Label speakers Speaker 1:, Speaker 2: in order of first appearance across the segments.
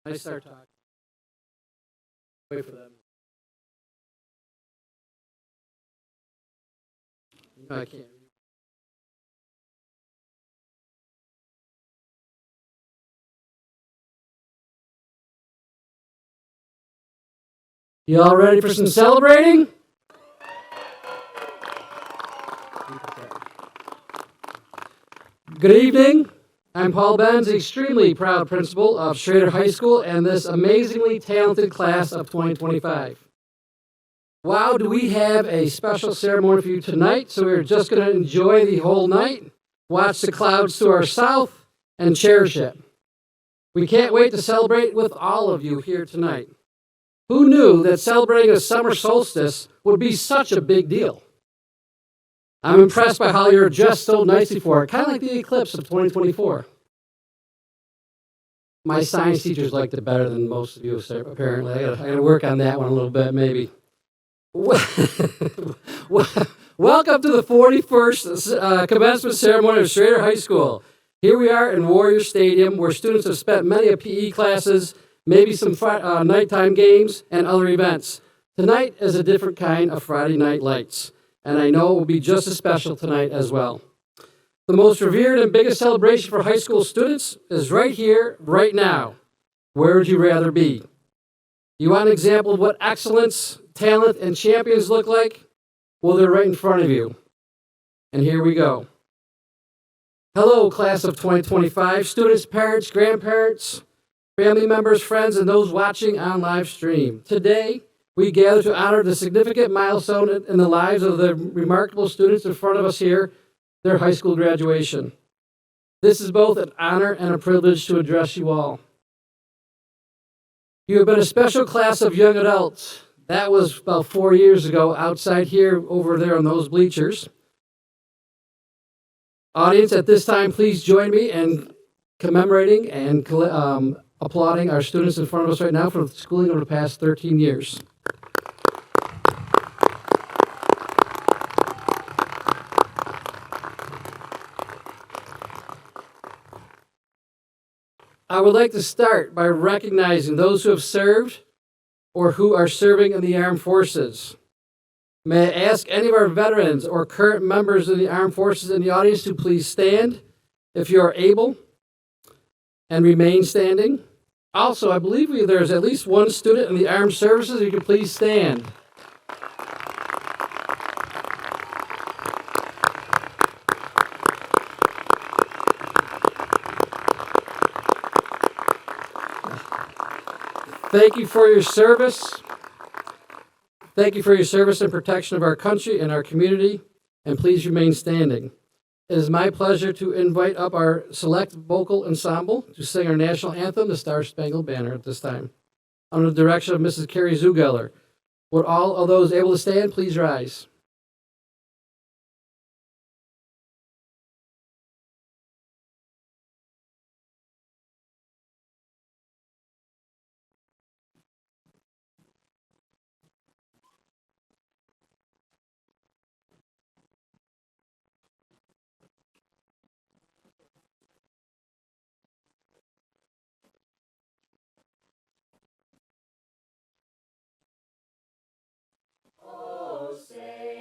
Speaker 1: I start talking. Wait for them. No, I can't. You all ready for some celebrating? Good evening. I'm Paul Benz, extremely proud principal of Schroeder High School and this amazingly talented class of 2025. Wow, do we have a special ceremony for you tonight, so we're just going to enjoy the whole night, watch the clouds to our south, and cherish it. We can't wait to celebrate with all of you here tonight. Who knew that celebrating a summer solstice would be such a big deal? I'm impressed by how you're dressed so nicely for it, kind of like the eclipse of 2024. My science teachers liked it better than most of you, apparently. I gotta work on that one a little bit, maybe. Welcome to the 41st commencement ceremony of Schroeder High School. Here we are in Warrior Stadium, where students have spent many of PE classes, maybe some nighttime games, and other events. Tonight is a different kind of Friday Night Lights, and I know it will be just as special tonight as well. The most revered and biggest celebration for high school students is right here, right now. Where would you rather be? You want an example of what excellence, talent, and champions look like? Well, they're right in front of you. And here we go. Hello, class of 2025, students, parents, grandparents, family members, friends, and those watching on live stream. Today, we gather to honor the significant milestone in the lives of the remarkable students in front of us here, their high school graduation. This is both an honor and a privilege to address you all. You have been a special class of young adults. That was about 4 years ago, outside here, over there on those bleachers. Audience, at this time, please join me in commemorating and applauding our students in front of us right now for the schooling over the past 13 years. I would like to start by recognizing those who have served or who are serving in the armed forces. May I ask any of our veterans or current members of the armed forces in the audience to please stand if you are able and remain standing. Also, I believe there's at least one student in the armed services. You can please stand. Thank you for your service. Thank you for your service and protection of our country and our community, and please remain standing. It is my pleasure to invite up our select vocal ensemble to sing our national anthem, the Star Spangled Banner, at this time. Under the direction of Mrs. Carrie Zugeller. Would all of those able to stand please rise?
Speaker 2: Oh, say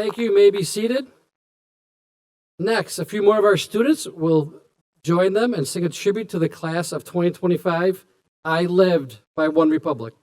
Speaker 1: Thank you. You may be seated. Next, a few more of our students will join them and sing a tribute to the class of 2025, I Lived by One Republic.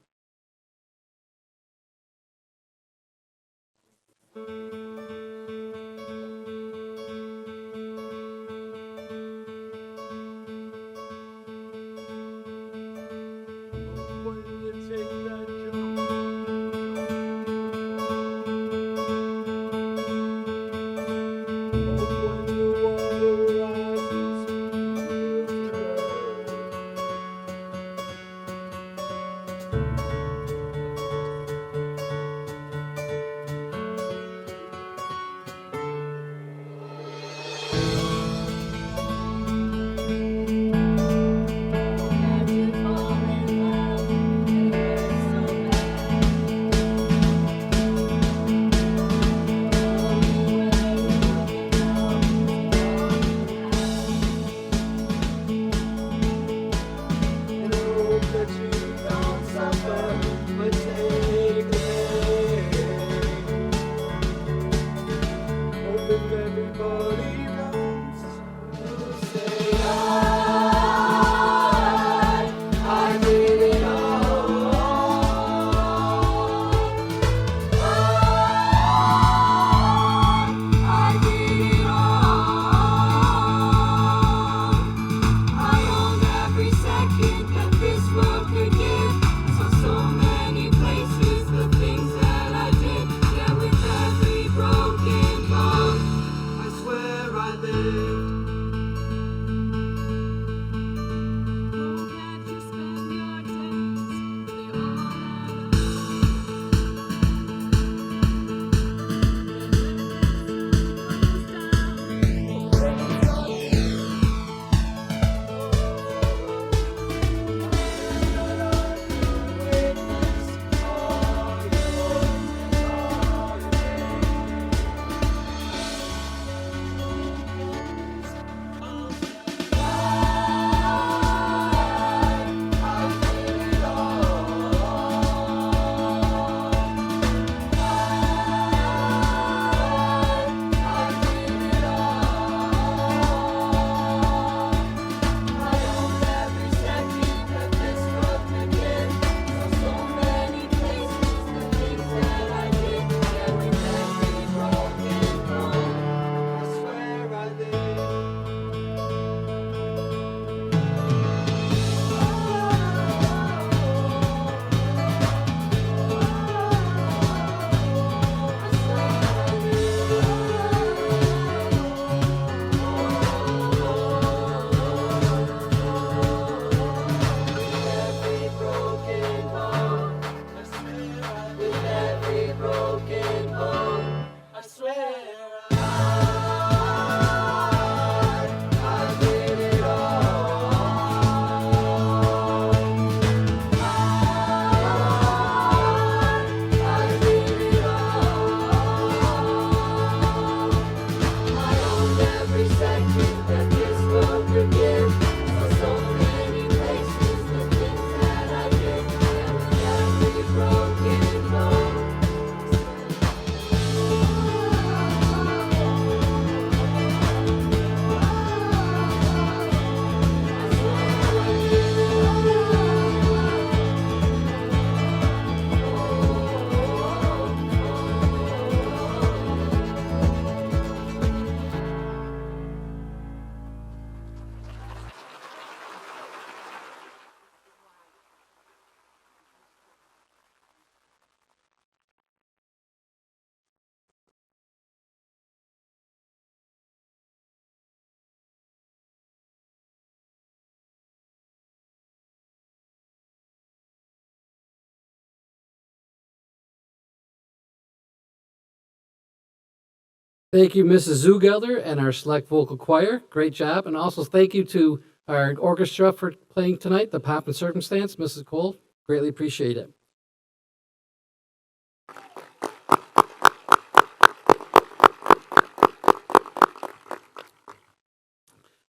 Speaker 1: Thank you, Mrs. Zugelder and our select vocal choir. Great job. And also thank you to our orchestra for playing tonight, the Pomp and Circumstance. Mrs. Cole, greatly appreciate it.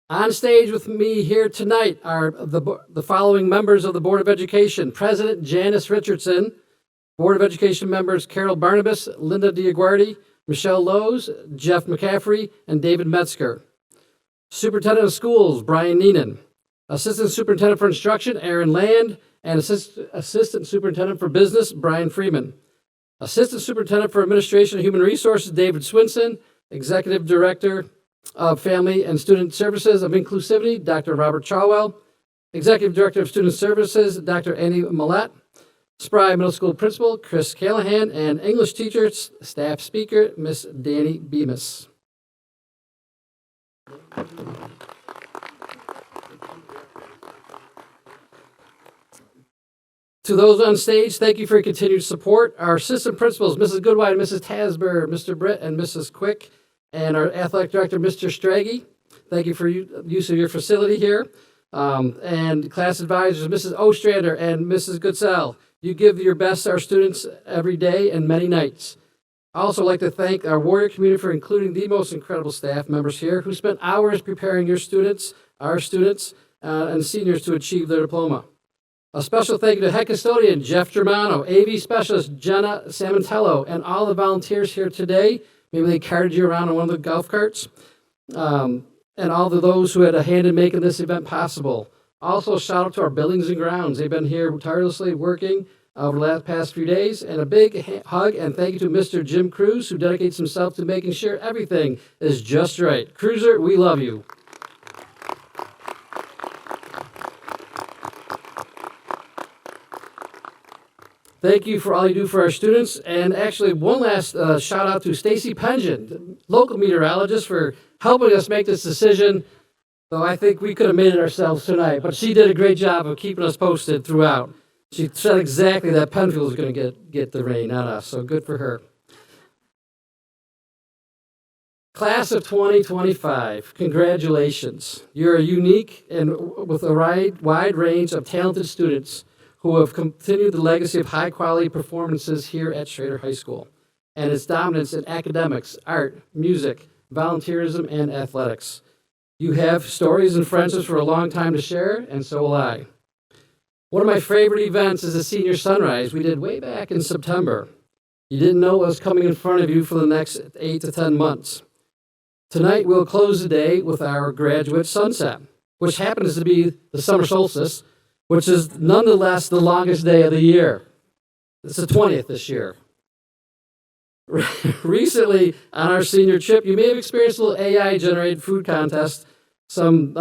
Speaker 1: On stage with me here tonight are the following members of the Board of Education. President Janice Richardson, Board of Education members Carol Barnabas, Linda Diaguardi, Michelle Lowe's, Jeff McCaffrey, and David Metzger. Superintendent of Schools, Brian Neenan. Assistant Superintendent for Instruction, Aaron Land, and Assistant Superintendent for Business, Brian Freeman. Assistant Superintendent for Administration and Human Resources, David Swinson. Executive Director of Family and Student Services of Inclusivity, Dr. Robert Chawell. Executive Director of Student Services, Dr. Annie Millett. Spry Middle School Principal, Chris Callahan, and English teacher, staff speaker, Miss Danny Bemis. To those on stage, thank you for your continued support. Our assistant principals, Mrs. Goodwine, Mrs. Tasber, Mr. Britt, and Mrs. Quick, and our athletic director, Mr. Straggy. Thank you for use of your facility here. And class advisors, Mrs. Ostrander and Mrs. Goodsell. You give your best to our students every day and many nights. I also like to thank our Warrior community for including the most incredible staff members here who spent hours preparing your students, our students, and seniors to achieve their diploma. A special thank you to head custodian Jeff Germano, AV specialist Jenna Samantello, and all the volunteers here today. Maybe they carted you around on one of the golf carts. And all of those who had a hand in making this event possible. Also, shout out to our buildings and grounds. They've been here tirelessly working over the past few days. And a big hug and thank you to Mr. Jim Cruz, who dedicates himself to making sure everything is just right. Cruiser, we love you. Thank you for all you do for our students. And actually, one last shout out to Stacy Pengen, local meteorologist, for helping us make this decision. Though I think we could have made it ourselves tonight, but she did a great job of keeping us posted throughout. She said exactly that Penfield was going to get the rain, not us, so good for her. Class of 2025, congratulations. You're unique and with a wide range of talented students who have continued the legacy of high-quality performances here at Schroeder High School and its dominance in academics, art, music, volunteerism, and athletics. You have stories and friendships for a long time to share, and so will I. One of my favorite events is the Senior Sunrise we did way back in September. You didn't know what was coming in front of you for the next 8 to 10 months. Tonight, we'll close the day with our graduate sunset, which happens to be the summer solstice, which is nonetheless the longest day of the year. It's the 20th this year. Recently, on our senior trip, you may have experienced a little AI-generated food contest, some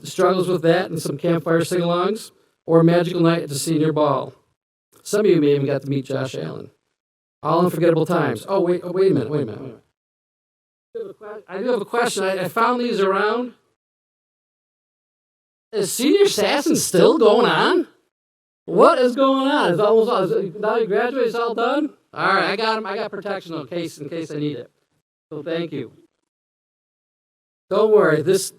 Speaker 1: struggles with that, and some campfire sing-alongs, or a magical night at the senior ball. Some of you may even got to meet Josh Allen. All unforgettable times. Oh, wait a minute. I do have a question. I found these around. Is Senior Sassin still going on? What is going on? It's almost now you graduate, it's all done? All right, I got them. I got protection in case I need it. So thank you. Don't worry, this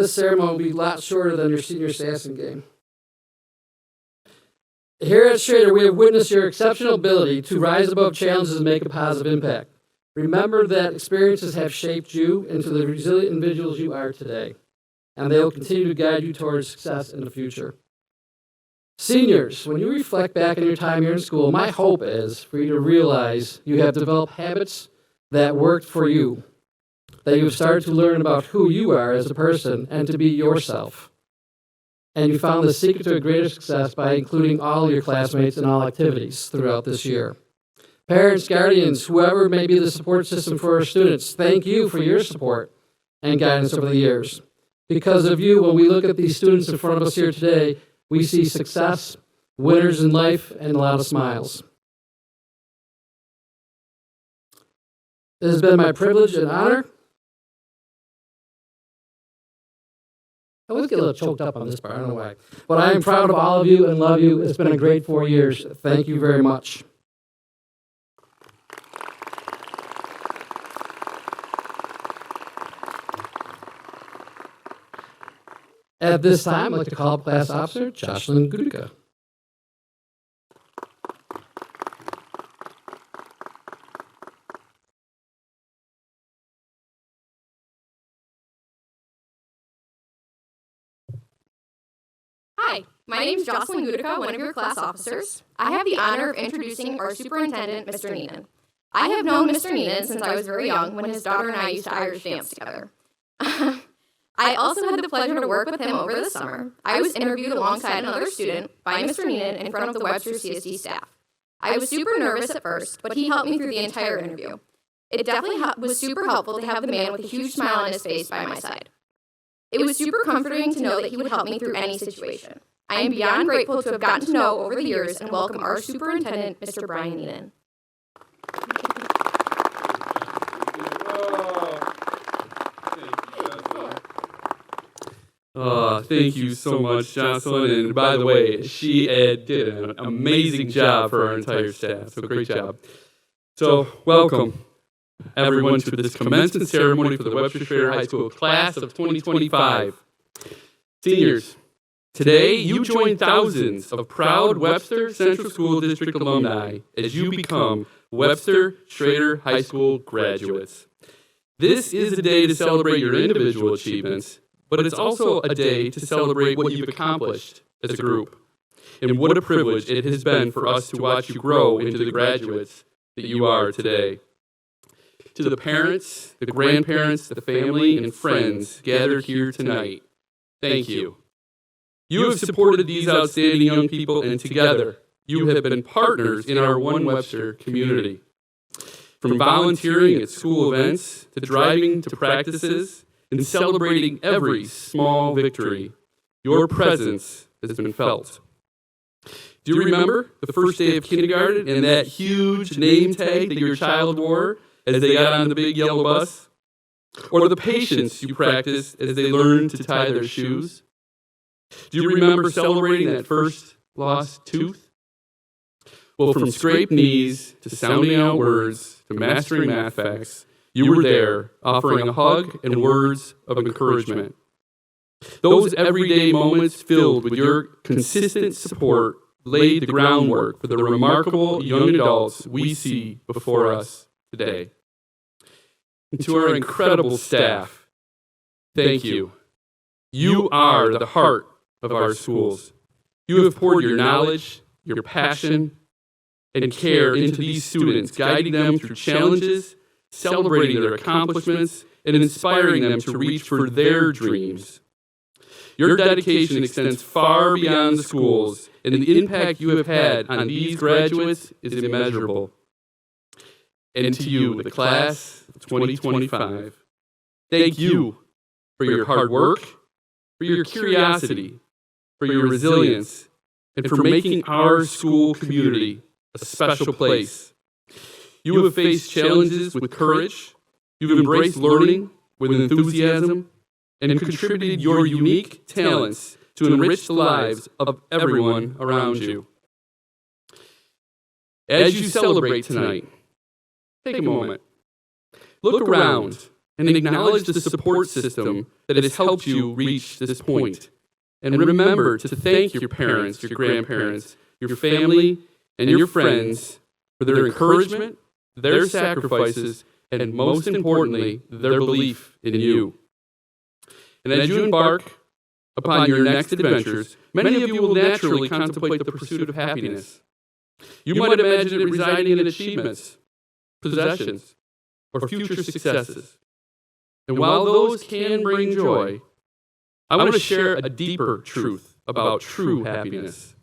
Speaker 1: ceremony will be a lot shorter than your Senior Sassin game. Here at Schroeder, we have witnessed your exceptional ability to rise above challenges and make a positive impact. Remember that experiences have shaped you into the resilient individuals you are today, and they will continue to guide you towards success in the future. Seniors, when you reflect back on your time here in school, my hope is for you to realize you have developed habits that worked for you, that you've started to learn about who you are as a person and to be yourself. And you found the secret to a greater success by including all your classmates in all activities throughout this year. Parents, guardians, whoever may be the support system for our students, thank you for your support and guidance over the years. Because of you, when we look at these students in front of us here today, we see success, winners in life, and a lot of smiles. It has been my privilege and honor. I always get a little choked up on this part, I don't know why. But I am proud of all of you and love you. It's been a great 4 years. Thank you very much. At this time, I'd like to call up Class Officer Jocelyn Gudica.
Speaker 2: Hi, my name is Jocelyn Gudica, one of your class officers. I have the honor of introducing our superintendent, Mr. Neenan. I have known Mr. Neenan since I was very young when his daughter and I used to Irish dance together. I also had the pleasure to work with him over the summer. I was interviewed alongside another student by Mr. Neenan in front of the Webster CSD staff. I was super nervous at first, but he helped me through the entire interview. It definitely was super helpful to have the man with a huge smile on his face by my side. It was super comforting to know that he would help me through any situation. I am beyond grateful to have gotten to know over the years and welcome our superintendent, Mr. Brian Neenan.
Speaker 3: Thank you so much, Jocelyn. And by the way, she did an amazing job for our entire staff. So great job. So welcome, everyone, to this commencement ceremony for the Webster Schroeder High School class of 2025. Seniors, today you join thousands of proud Webster Central School District alumni as you become Webster Schroeder High School graduates. This is a day to celebrate your individual achievements, but it's also a day to celebrate what you've accomplished as a group. And what a privilege it has been for us to watch you grow into the graduates that you are today. To the parents, the grandparents, the family, and friends gathered here tonight, thank you. You have supported these outstanding young people, and together, you have been partners in our One Webster community. From volunteering at school events, to driving to practices, and celebrating every small victory, your presence has been felt. Do you remember the first day of kindergarten and that huge name tag that your child wore as they got on the big yellow bus? Or the patience you practiced as they learned to tie their shoes? Do you remember celebrating that first lost tooth? Well, from scraped knees to sounding out words to mastering math facts, you were there, offering a hug and words of encouragement. Those everyday moments filled with your consistent support laid the groundwork for the remarkable young adults we see before us today. And to our incredible staff, thank you. You are the heart of our schools. You have poured your knowledge, your passion, and care into these students, guiding them through challenges, celebrating their accomplishments, and inspiring them to reach for their dreams. Your dedication extends far beyond the schools, and the impact you have had on these graduates is immeasurable. And to you, the class of 2025, thank you for your hard work, for your curiosity, for your resilience, and for making our school community a special place. You have faced challenges with courage, you've embraced learning with enthusiasm, and contributed your unique talents to enrich the lives of everyone around you. As you celebrate tonight, take a moment. Look around and acknowledge the support system that has helped you reach this point. And remember to thank your parents, your grandparents, your family, and your friends for their encouragement, their sacrifices, and most importantly, their belief in you. And as you embark upon your next adventures, many of you will naturally contemplate the pursuit of happiness. You might imagine it residing in achievements, possessions, or future successes. And while those can bring joy, I want to share a deeper truth about true happiness.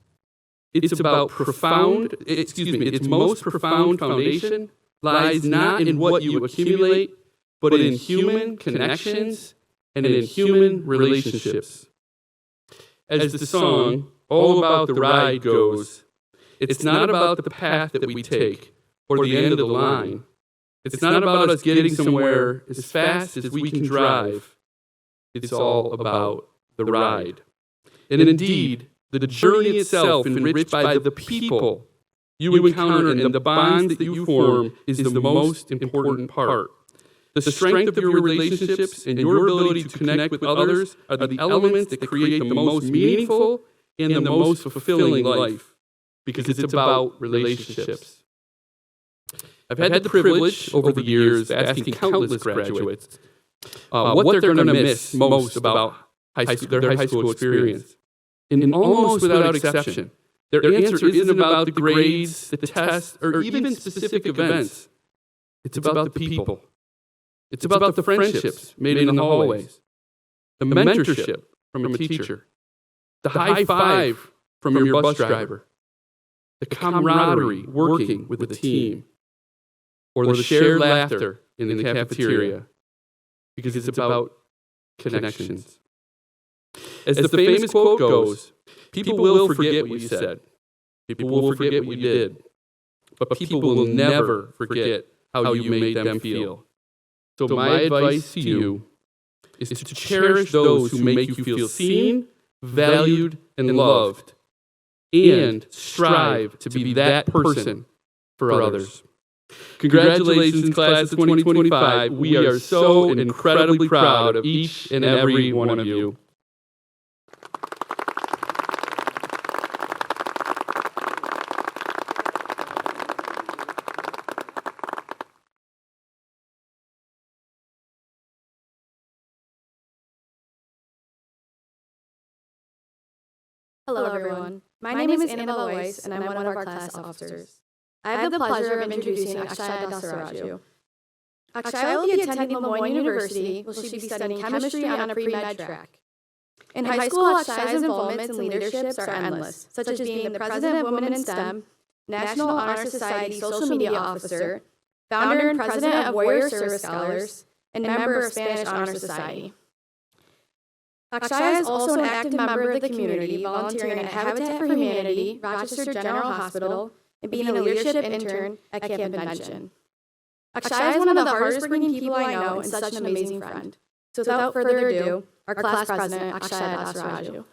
Speaker 3: It's about its most profound foundation lies not in what you accumulate, but in human connections and in human relationships. As the song All About the Ride goes, it's not about the path that we take or the end of the line. It's not about us getting somewhere as fast as we can drive. It's all about the ride. And indeed, the journey itself, enriched by the people you encounter and the bonds that you form, is the most important part. The strength of your relationships and your ability to connect with others are the elements that create the most meaningful and the most fulfilling life, because it's about relationships. I've had the privilege over the years of asking countless graduates what they're going to miss most about their high school experience. And almost without exception, their answer isn't about the grades, the tests, or even specific events, It's about the people. It's about the friendships made in the hallways, the mentorship from a teacher, the high five from your bus driver, the camaraderie working with the team, or the shared laughter in the cafeteria, because it's about connections. As the famous quote goes, people will forget what you said, people will forget what you did, but people will never forget how you made them feel. So my advice to you is to cherish those who make you feel seen, valued, and loved, and strive to be that person for others. Congratulations, class of 2025. We are so incredibly proud of each and every one of you.
Speaker 4: Hello, everyone. My name is Annabelle Weiss, and I'm one of our class officers. I have the pleasure of introducing Akshaya Dasaraju. Akshaya will be attending Lemoyne University, where she'll be studying chemistry on a pre-med track. In high school, Akshaya's involvements and leaderships are endless, such as being the president of Women in STEM, National Honor Society social media officer, founder and president of Warrior Service Scholars, and member of Spanish Honor Society. Akshaya is also an active member of the community, volunteering at Habitat for Humanity, Rochester General Hospital, and being a leadership intern at Camp Invention. Akshaya is one of the hardest working people I know and such an amazing friend. So without further ado, our class president, Akshaya Dasaraju.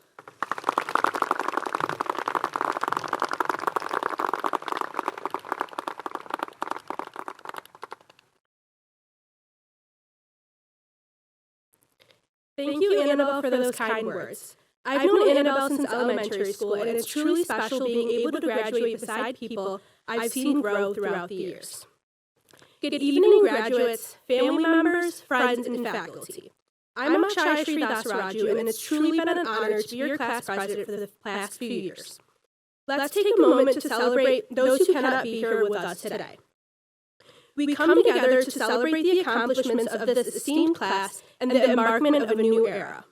Speaker 5: Thank you, Annabelle, for those kind words. I've known Annabelle since elementary school, and it's truly special being able to graduate beside people I've seen grow throughout the years. Good evening, graduates, family members, friends, and faculty. I'm Akshaya Dasaraju, and it's truly been an honor to be your class president for the past few years. Let's take a moment to celebrate those who cannot be here with us today. We come together to celebrate the accomplishments of this esteemed class and the embarkment of a new era.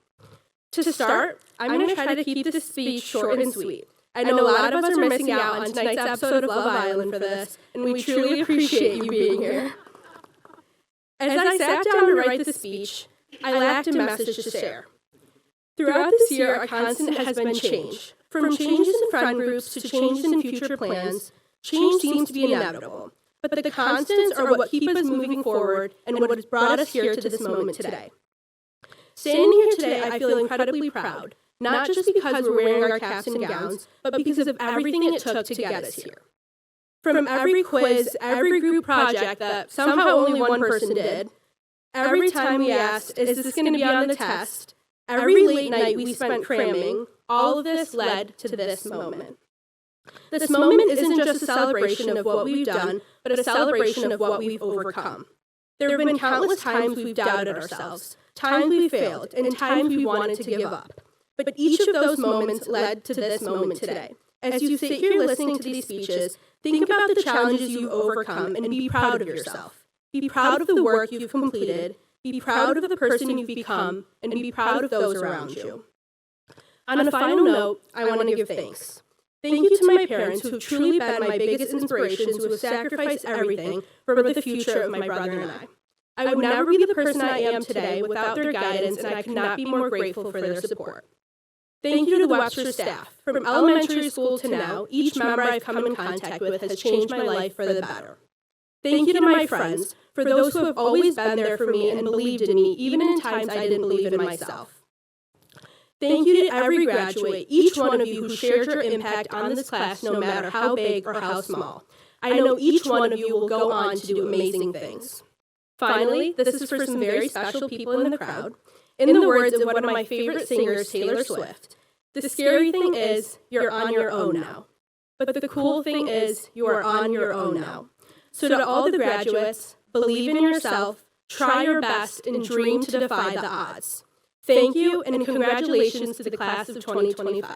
Speaker 5: To start, I'm going to try to keep this speech short and sweet. I know a lot of us are missing out on tonight's episode of Love Island for this, and we truly appreciate you being here. As I sat down to write the speech, I lacked a message to share. Throughout this year, a constant has been change. From changes in friend groups to changes in future plans, change seems to be inevitable. But the constants are what keep us moving forward and what has brought us here to this moment today. Standing here today, I feel incredibly proud, not just because we're wearing our caps and gowns, but because of everything it took to get us here. From every quiz, every group project that somehow only one person did, every time we asked, is this going to be on the test, every late night we spent cramming, all of this led to this moment. This moment isn't just a celebration of what we've done, but a celebration of what we've overcome. There have been countless times we've doubted ourselves, times we failed, and times we wanted to give up. But each of those moments led to this moment today. As you sit here listening to these speeches, think about the challenges you've overcome and be proud of yourself. Be proud of the work you've completed, be proud of the person you've become, and be proud of those around you. On a final note, I want to give thanks. Thank you to my parents who have truly been my biggest inspirations, who have sacrificed everything for the future of my brother and I. I would never be the person I am today without their guidance, and I could not be more grateful for their support. Thank you to the Webster staff. From elementary school to now, each member I've come in contact with has changed my life for the better. Thank you to my friends, for those who have always been there for me and believed in me, even in times I didn't believe in myself. Thank you to every graduate, each one of you who shared your impact on this class, no matter how big or how small. I know each one of you will go on to do amazing things. Finally, this is for some very special people in the crowd. In the words of one of my favorite singers, Taylor Swift, the scary thing is you're on your own now. But the cool thing is you are on your own now. So to all the graduates, believe in yourself, try your best, and dream to defy the odds. Thank you, and congratulations to the class of 2025.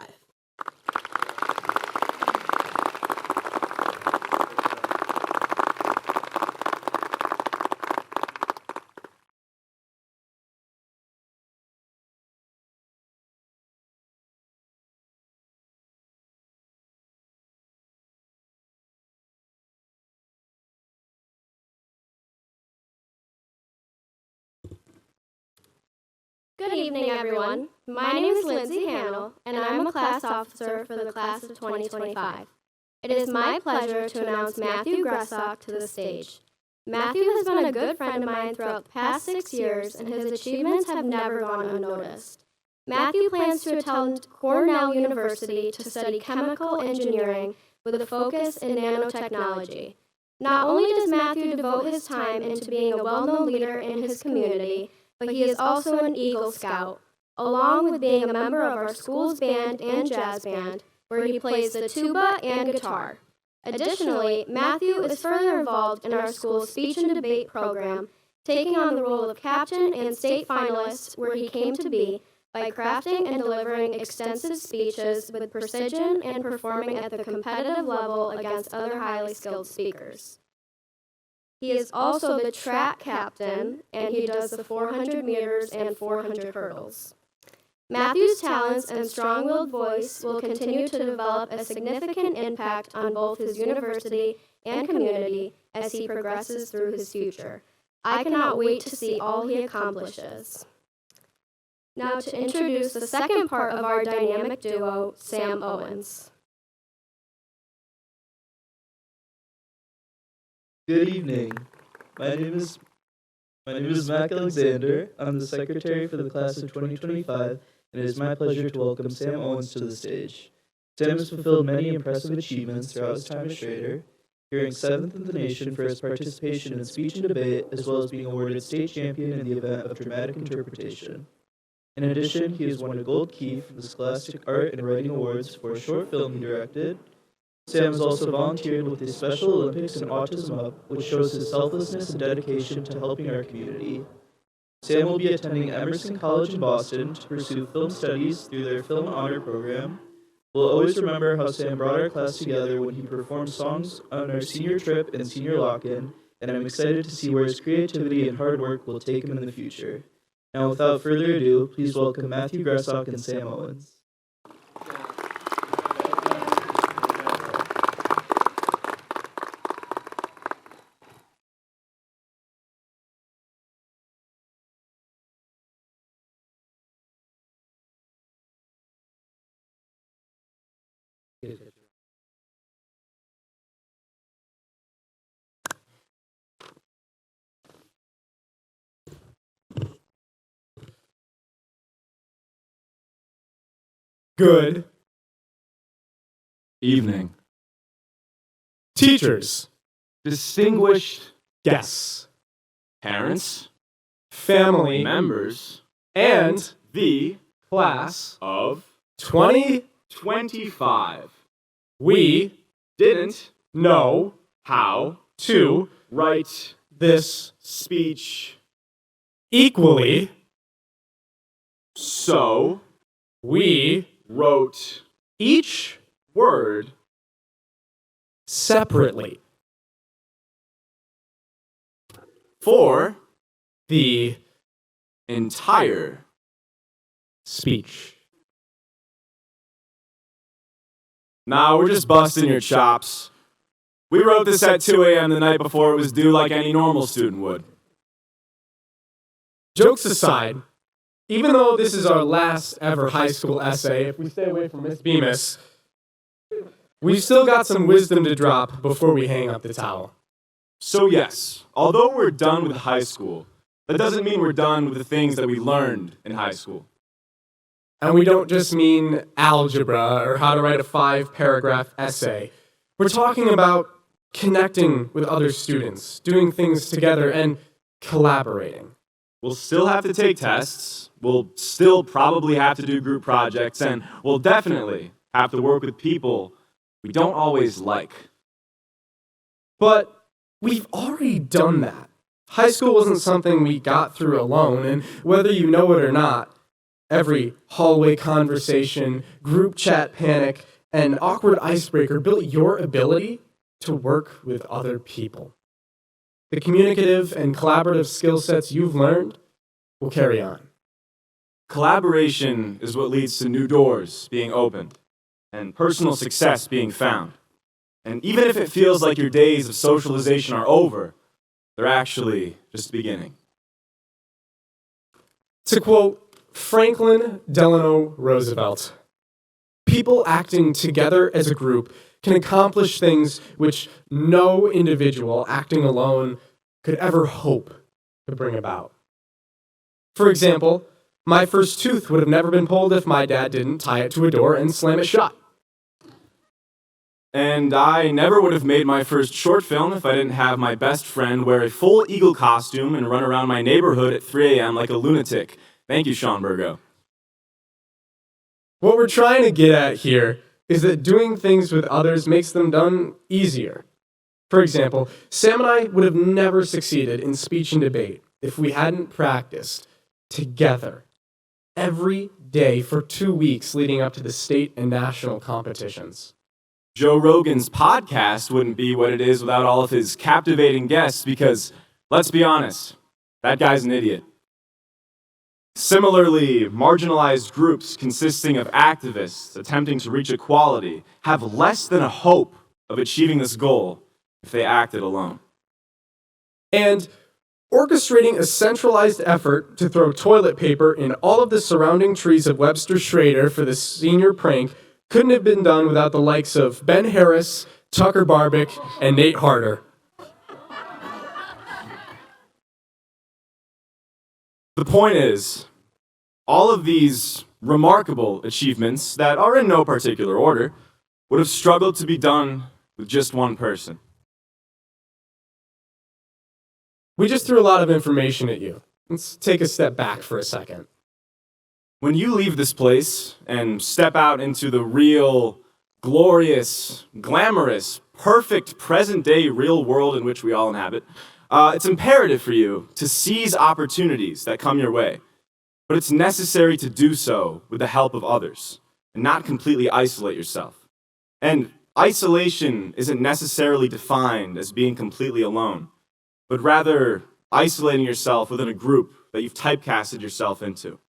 Speaker 4: Good evening, everyone. My name is Lindsay Hannell, and I'm a class officer for the class of 2025. It is my pleasure to announce Matthew Gressok to the stage. Matthew has been a good friend of mine throughout the past 6 years, and his achievements have never gone unnoticed. Matthew plans to attend Cornell University to study chemical engineering with a focus in nanotechnology. Not only does Matthew devote his time into being a well-known leader in his community, but he is also an Eagle Scout, along with being a member of our school's band and jazz band, where he plays the tuba and guitar. Additionally, Matthew is further involved in our school's speech and debate program, taking on the role of captain and state finalist where he came to be by crafting and delivering extensive speeches with precision and performing at the competitive level against other highly skilled speakers. He is also the track captain, and he does the 400 meters and 400 hurdles. Matthew's talents and strong-willed voice will continue to develop a significant impact on both his university and community as he progresses through his future. I cannot wait to see all he accomplishes. Now to introduce the second part of our dynamic duo, Sam Owens.
Speaker 6: Good evening. My name is Mac Alexander. I'm the secretary for the class of 2025, and it is my pleasure to welcome Sam Owens to the stage. Sam has fulfilled many impressive achievements throughout his time at Schroeder, ranking 7th in the nation for his participation in speech and debate, as well as being awarded state champion in the event of dramatic interpretation. In addition, he has won a Gold Key from the Scholastic Art and Writing Awards for a short film he directed. Sam has also volunteered with the Special Olympics and Autism Up, which shows his selflessness and dedication to helping our community. Sam will be attending Emerson College in Boston to pursue film studies through their Film Honor program. We'll always remember how Sam brought our class together when he performed songs on our senior trip and senior lock-in, and I'm excited to see where his creativity and hard work will take him in the future. Now, without further ado, please welcome Matthew Gressok and Sam Owens.
Speaker 7: Good evening. Teachers,
Speaker 3: Distinguished
Speaker 7: guests,
Speaker 3: parents,
Speaker 7: family
Speaker 3: members
Speaker 7: and
Speaker 3: the
Speaker 7: class
Speaker 3: of
Speaker 7: 2025. We
Speaker 3: didn't
Speaker 7: know
Speaker 3: how
Speaker 7: to
Speaker 3: write
Speaker 7: this
Speaker 3: speech,
Speaker 7: equally.
Speaker 3: so
Speaker 7: We
Speaker 3: wrote
Speaker 7: each
Speaker 3: word
Speaker 7: separately
Speaker 3: for
Speaker 7: the
Speaker 3: entire
Speaker 7: speech.
Speaker 8: Nah, we're just busting your chops. We wrote this at 2 a.m. the night before it was due like any normal student would.
Speaker 7: Jokes aside, even though this is our last ever high school essay, if we stay away from Miss Bemis, we've still got some wisdom to drop before we hang up the towel.
Speaker 8: So yes, although we're done with high school, that doesn't mean we're done with the things that we learned in high school.
Speaker 7: And we don't just mean algebra or how to write a 5-paragraph essay. We're talking about connecting with other students, doing things together, and collaborating.
Speaker 8: We'll still have to take tests, we'll still probably have to do group projects, and we'll definitely have to work with people we don't always like.
Speaker 7: But we've already done that. High school wasn't something we got through alone, and whether you know it or not, every hallway conversation, group chat panic, and awkward icebreaker built your ability to work with other people. The communicative and collaborative skill sets you've learned will carry on.
Speaker 8: Collaboration is what leads to new doors being opened and personal success being found. And even if it feels like your days of socialization are over, they're actually just beginning.
Speaker 7: To quote Franklin Delano Roosevelt. People acting together as a group can accomplish things which no individual acting alone could ever hope to bring about. For example, my first tooth would have never been pulled if my dad didn't tie it to a door and slam it shut.
Speaker 8: And I never would have made my first short film if I didn't have my best friend wear a full eagle costume and run around my neighborhood at 3 a.m. like a lunatic. Thank you, Sean Burgo.
Speaker 7: What we're trying to get at here is that doing things with others makes them done easier. For example, Sam and I would have never succeeded in speech and debate if we hadn't practiced together every day for 2 weeks leading up to the state and national competitions.
Speaker 8: Joe Rogan's podcast wouldn't be what it is without all of his captivating guests because, let's be honest, that guy's an idiot. Similarly, marginalized groups consisting of activists attempting to reach equality have less than a hope of achieving this goal if they acted alone.
Speaker 7: And orchestrating a centralized effort to throw toilet paper in all of the surrounding trees of Webster Schroeder for the senior prank couldn't have been done without the likes of Ben Harris, Tucker Barbick, and Nate Harder.
Speaker 8: The point is, all of these remarkable achievements that are in no particular order would have struggled to be done with just one person.
Speaker 7: We just threw a lot of information at you. Let's take a step back for a second.
Speaker 8: When you leave this place and step out into the real, glorious, glamorous, perfect present-day real world in which we all inhabit, it's imperative for you to seize opportunities that come your way. But it's necessary to do so with the help of others and not completely isolate yourself. And isolation isn't necessarily defined as being completely alone, but rather isolating yourself within a group that you've typecasted yourself into.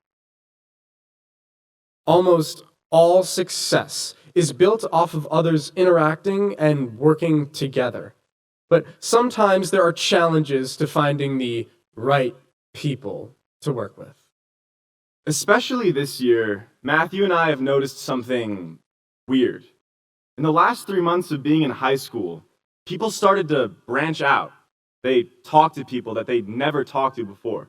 Speaker 7: Almost all success is built off of others interacting and working together. But sometimes there are challenges to finding the right people to work with.
Speaker 8: Especially this year, Matthew and I have noticed something weird. In the last 3 months of being in high school, people started to branch out. They talked to people that they'd never talked to before.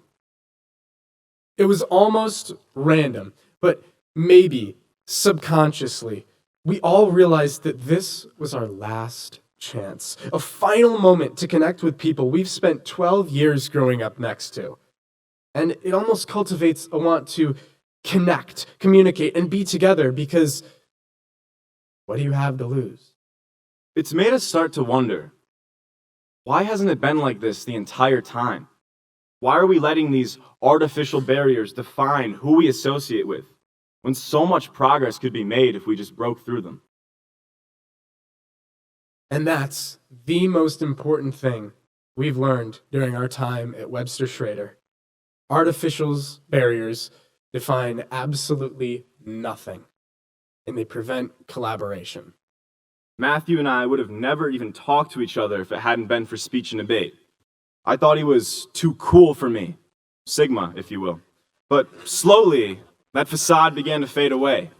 Speaker 7: It was almost random, but maybe subconsciously, we all realized that this was our last chance, a final moment to connect with people we've spent 12 years growing up next to. And it almost cultivates a want to connect, communicate, and be together because what do you have to lose?
Speaker 8: It's made us start to wonder, why hasn't it been like this the entire time? Why are we letting these artificial barriers define who we associate with, when so much progress could be made if we just broke through them?
Speaker 7: And that's the most important thing we've learned during our time at Webster Schroeder. Artificial barriers define absolutely nothing, and they prevent collaboration.
Speaker 8: Matthew and I would have never even talked to each other if it hadn't been for speech and debate. I thought he was too cool for me, Sigma, if you will. But slowly, that facade began to fade away,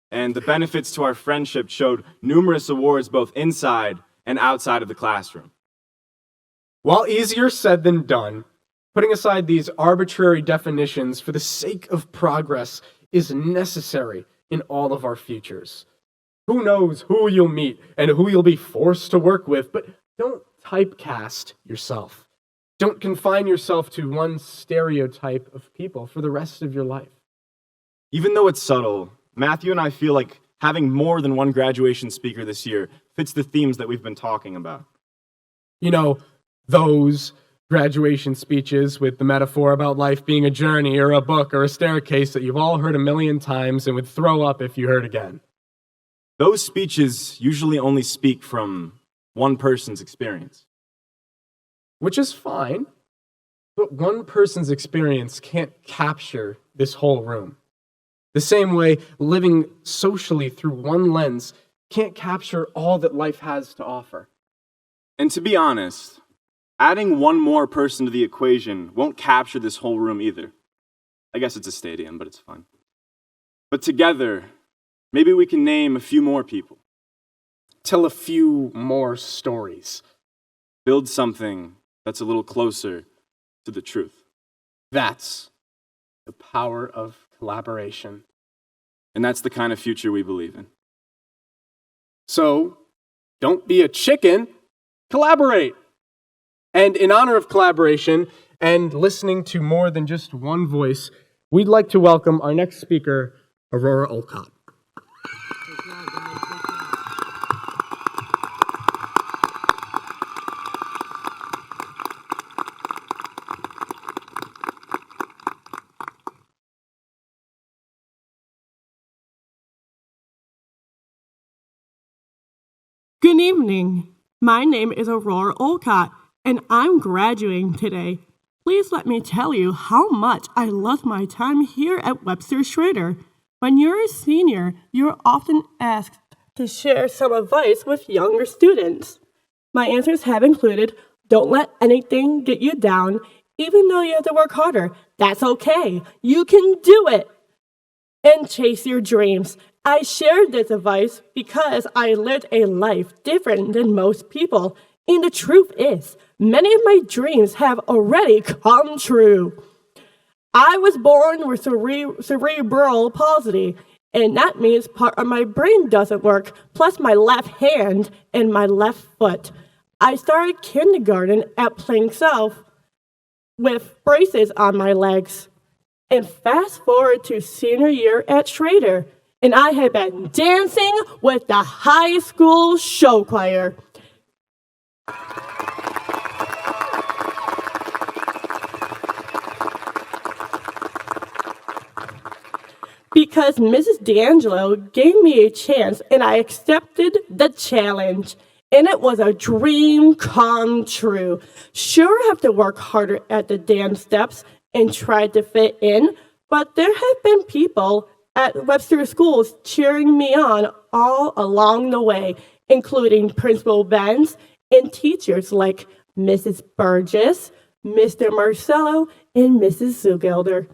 Speaker 8: and the benefits to our friendship showed numerous awards both inside and outside of the classroom.
Speaker 7: While easier said than done, putting aside these arbitrary definitions for the sake of progress is necessary in all of our futures. Who knows who you'll meet and who you'll be forced to work with, but don't typecast yourself. Don't confine yourself to one stereotype of people for the rest of your life.
Speaker 8: Even though it's subtle, Matthew and I feel like having more than one graduation speaker this year fits the themes that we've been talking about.
Speaker 7: You know, those graduation speeches with the metaphor about life being a journey or a book or a staircase that you've all heard a million times and would throw up if you heard again.
Speaker 8: Those speeches usually only speak from one person's experience.
Speaker 7: Which is fine, but one person's experience can't capture this whole room. The same way living socially through one lens can't capture all that life has to offer.
Speaker 8: And to be honest, adding one more person to the equation won't capture this whole room either. I guess it's a stadium, but it's fun. But together, maybe we can name a few more people.
Speaker 7: Tell a few more stories.
Speaker 8: Build something that's a little closer to the truth.
Speaker 7: That's the power of collaboration.
Speaker 8: And that's the kind of future we believe in.
Speaker 7: So, don't be a chicken, collaborate. And in honor of collaboration and listening to more than just one voice, we'd like to welcome our next speaker, Aurora Olcott.
Speaker 9: Good evening. My name is Aurora Olcott, and I'm graduating today. Please let me tell you how much I love my time here at Webster Schroeder. When you're a senior, you're often asked to share some advice with younger students. My answers have included, don't let anything get you down, even though you have to work harder. That's okay. You can do it. And chase your dreams. I shared this advice because I lived a life different than most people. And the truth is, many of my dreams have already come true. I was born with cerebral palsy, and that means part of my brain doesn't work, plus my left hand and my left foot. I started kindergarten at Plank South with braces on my legs. And fast forward to senior year at Schroeder, and I have been dancing with the high school show choir. Because Mrs. D'Angelo gave me a chance and I accepted the challenge. And it was a dream come true. Sure, I have to work harder at the dance steps and try to fit in, but there have been people at Webster schools cheering me on all along the way, including Principal Benz and teachers like Mrs. Burgess, Mr. Marcello, and Mrs. Zugilder.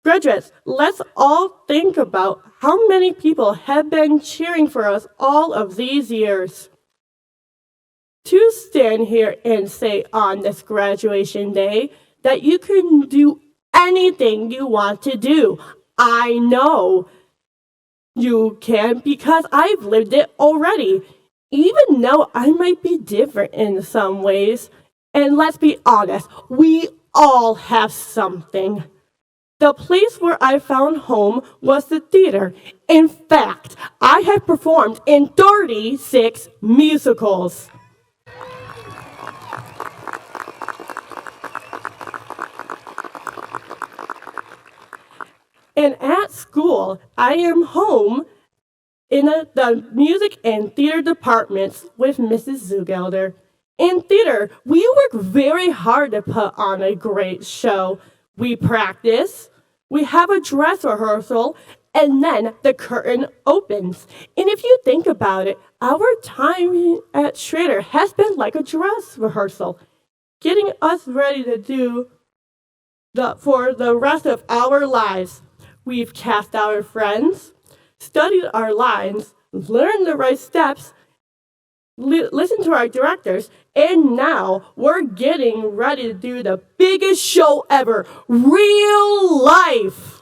Speaker 9: Graduates, let's all think about how many people have been cheering for us all of these years. To stand here and say on this graduation day that you can do anything you want to do. I know you can because I've lived it already, even though I might be different in some ways. And let's be honest, we all have something. The place where I found home was the theater. In fact, I have performed in 36 musicals. And at school, I am home in the music and theater departments with Mrs. Zugilder. In theater, we work very hard to put on a great show. We practice, we have a dress rehearsal, and then the curtain opens. And if you think about it, our time at Schroeder has been like a dress rehearsal, getting us ready to do for the rest of our lives. We've cast our friends, studied our lines, learned the right steps, listened to our directors, and now we're getting ready to do the biggest show ever, real life.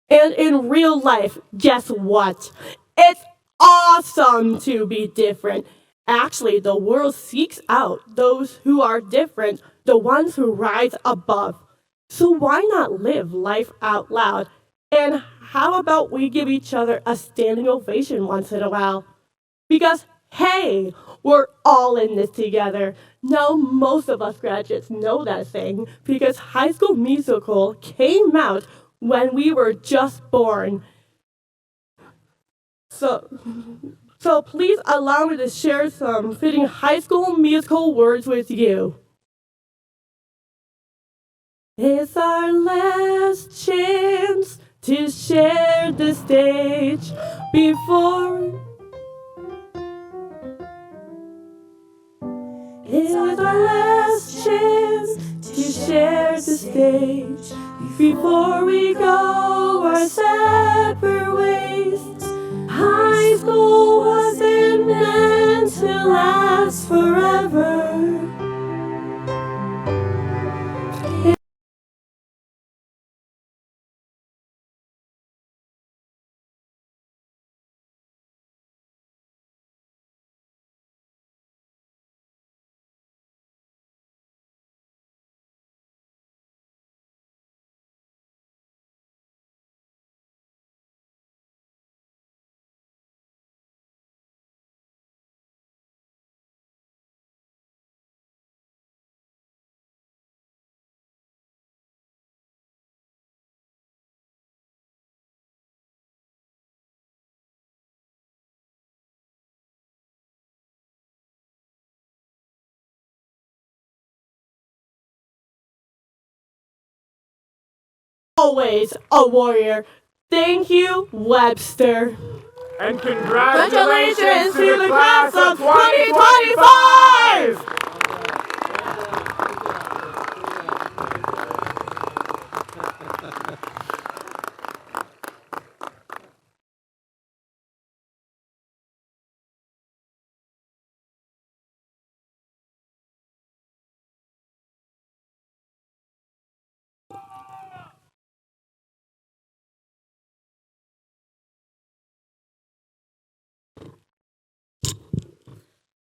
Speaker 9: And in real life, guess what? It's awesome to be different. Actually, the world seeks out those who are different, the ones who rise above. So why not live life out loud? And how about we give each other a standing ovation once in a while? Because, hey, we're all in this together. Now, most of us graduates know that thing because High School Musical came out when we were just born. So please allow me to share some fitting High School Musical words with you. It's our last chance to share the stage before It's our last chance to share the stage before we go our separate ways. High school wasn't meant to last forever. Always a warrior. Thank you, Webster.
Speaker 8: And
Speaker 9: Congratulations to the class of 2025!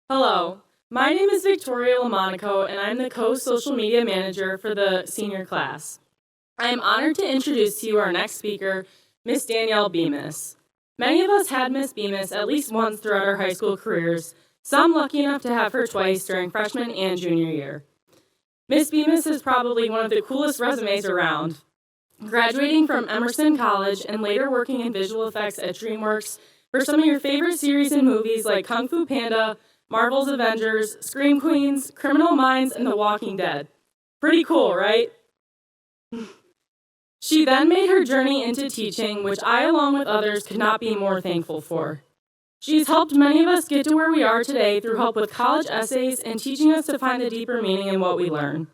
Speaker 10: Hello, my name is Victoria Lamonaco, and I'm the co-social media manager for the senior class. I am honored to introduce to you our next speaker, Miss Danielle Bemis. Many of us had Miss Bemis at least once throughout our high school careers, some lucky enough to have her twice during freshman and junior year. Miss Bemis is probably one of the coolest resumes around. Graduating from Emerson College and later working in visual effects at DreamWorks for some of your favorite series and movies like Kung Fu Panda, Marvel's Avengers, Scream Queens, Criminal Minds, and The Walking Dead. Pretty cool, right? She then made her journey into teaching, which I, along with others, could not be more thankful for. She's helped many of us get to where we are today through help with college essays and teaching us to find the deeper meaning in what we learn.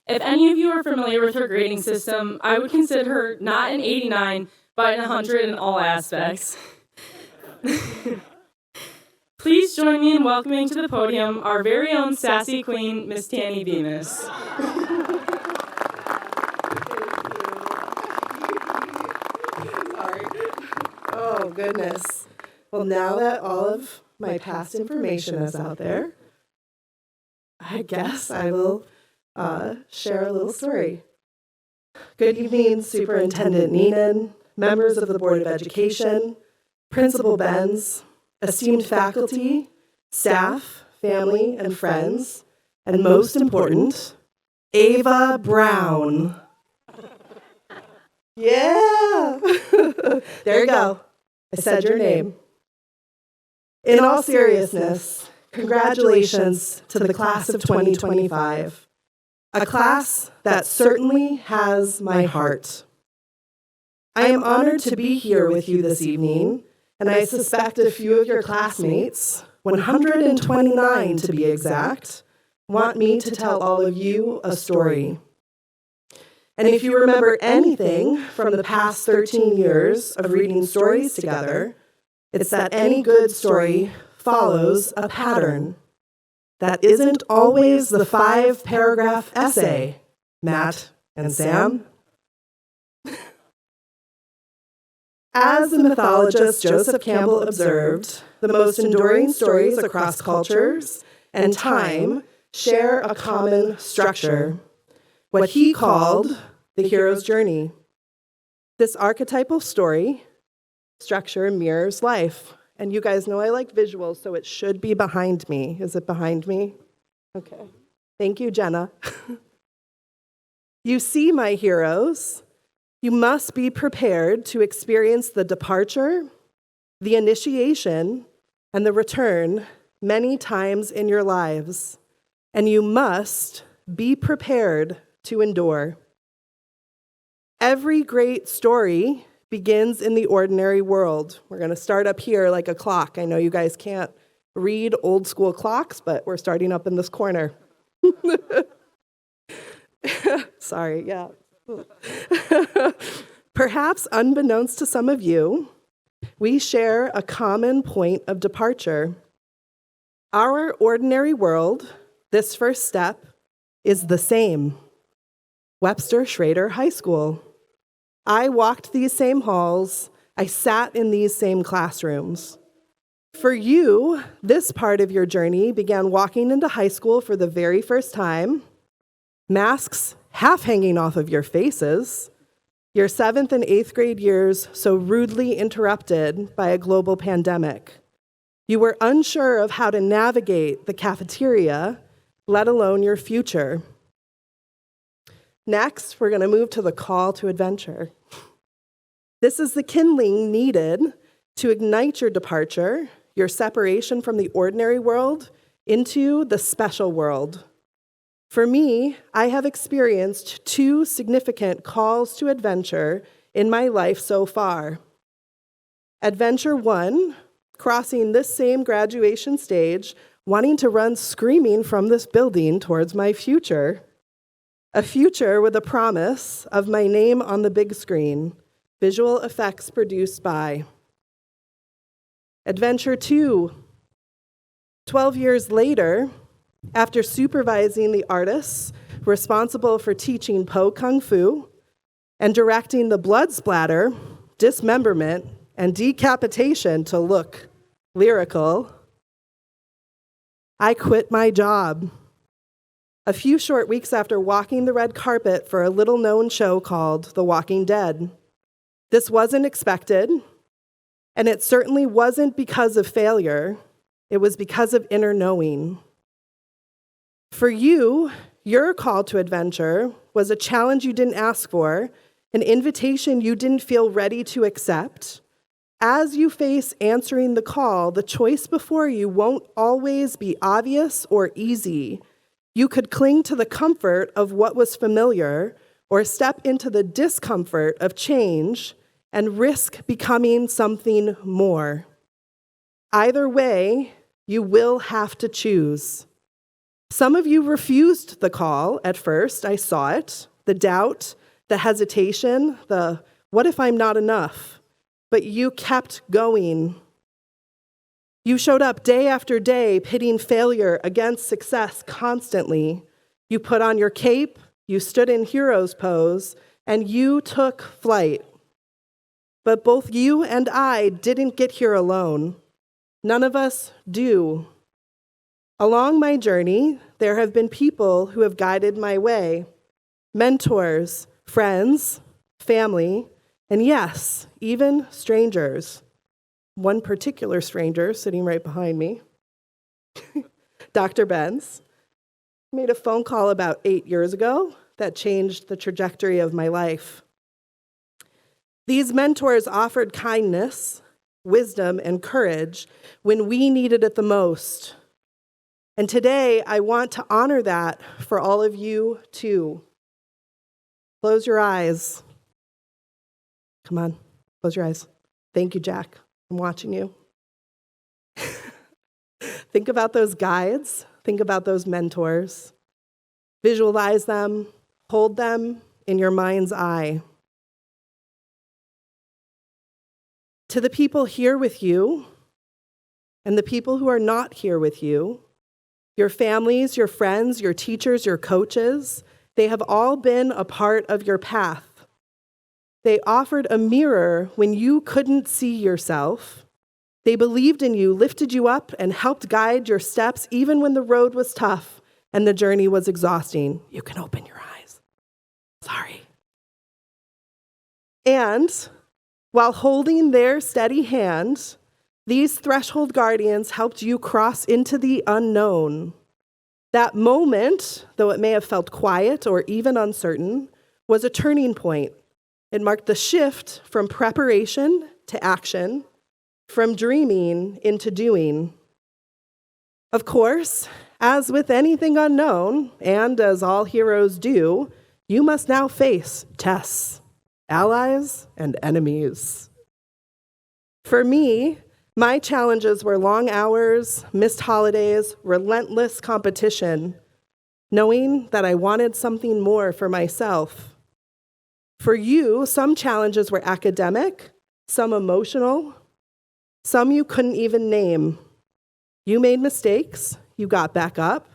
Speaker 10: If any of you are familiar with her grading system, I would consider her not an 89, but an 100 in all aspects. Please join me in welcoming to the podium our very own sassy queen, Miss Tanny Bemis.
Speaker 11: Oh, goodness. Well, now that all of my past information is out there, I guess I will share a little story. Good evening, Superintendent Neenan, members of the Board of Education, Principal Benz, esteemed faculty, staff, family, and friends, and most important, Ava Brown. Yeah! There you go. I said your name. In all seriousness, congratulations to the class of 2025, a class that certainly has my heart. I am honored to be here with you this evening, and I suspect a few of your classmates, 129 to be exact, want me to tell all of you a story. And if you remember anything from the past 13 years of reading stories together, it's that any good story follows a pattern. That isn't always the 5-paragraph essay, Matt and Sam. As the mythologist Joseph Campbell observed, the most enduring stories across cultures and time share a common structure, what he called the hero's journey. This archetypal story structure mirrors life. And you guys know I like visuals, so it should be behind me. Is it behind me? Okay. Thank you, Jenna. You see, my heroes, you must be prepared to experience the departure, the initiation, and the return many times in your lives. And you must be prepared to endure. Every great story begins in the ordinary world. We're going to start up here like a clock. I know you guys can't read old school clocks, but we're starting up in this corner. Sorry, yeah. Perhaps unbeknownst to some of you, we share a common point of departure. Our ordinary world, this first step, is the same. Webster Schroeder High School. I walked these same halls. I sat in these same classrooms. For you, this part of your journey began walking into high school for the very first time, masks half hanging off of your faces, your 7th and 8th grade years so rudely interrupted by a global pandemic. You were unsure of how to navigate the cafeteria, let alone your future. Next, we're going to move to the call to adventure. This is the kindling needed to ignite your departure, your separation from the ordinary world into the special world. For me, I have experienced 2 significant calls to adventure in my life so far. Adventure 1, crossing this same graduation stage, wanting to run screaming from this building towards my future. A future with a promise of my name on the big screen, visual effects produced by. Adventure 2, 12 years later, after supervising the artists responsible for teaching Po Kung Fu and directing the blood splatter, dismemberment, and decapitation to look lyrical, I quit my job. A few short weeks after walking the red carpet for a little-known show called The Walking Dead. This wasn't expected, and it certainly wasn't because of failure. It was because of inner knowing. For you, your call to adventure was a challenge you didn't ask for, an invitation you didn't feel ready to accept. As you face answering the call, the choice before you won't always be obvious or easy. You could cling to the comfort of what was familiar or step into the discomfort of change and risk becoming something more. Either way, you will have to choose. Some of you refused the call at first. I saw it. The doubt, the hesitation, the what if I'm not enough? But you kept going. You showed up day after day, pitting failure against success constantly. You put on your cape, you stood in hero's pose, and you took flight. But both you and I didn't get here alone. None of us do. Along my journey, there have been people who have guided my way. Mentors, friends, family, and yes, even strangers. One particular stranger sitting right behind me, Dr. Benz, made a phone call about 8 years ago that changed the trajectory of my life. These mentors offered kindness, wisdom, and courage when we needed it the most. And today, I want to honor that for all of you too. Close your eyes. Come on, close your eyes. Thank you, Jack. I'm watching you. Think about those guides. Think about those mentors. Visualize them. Hold them in your mind's eye. To the people here with you and the people who are not here with you, your families, your friends, your teachers, your coaches, they have all been a part of your path. They offered a mirror when you couldn't see yourself. They believed in you, lifted you up, and helped guide your steps even when the road was tough and the journey was exhausting. You can open your eyes. Sorry. And while holding their steady hand, these threshold guardians helped you cross into the unknown. That moment, though it may have felt quiet or even uncertain, was a turning point. It marked the shift from preparation to action, from dreaming into doing. Of course, as with anything unknown, and as all heroes do, you must now face tests, allies, and enemies. For me, My challenges were long hours, missed holidays, relentless competition, knowing that I wanted something more for myself. For you, some challenges were academic, some emotional, some you couldn't even name. You made mistakes, you got back up,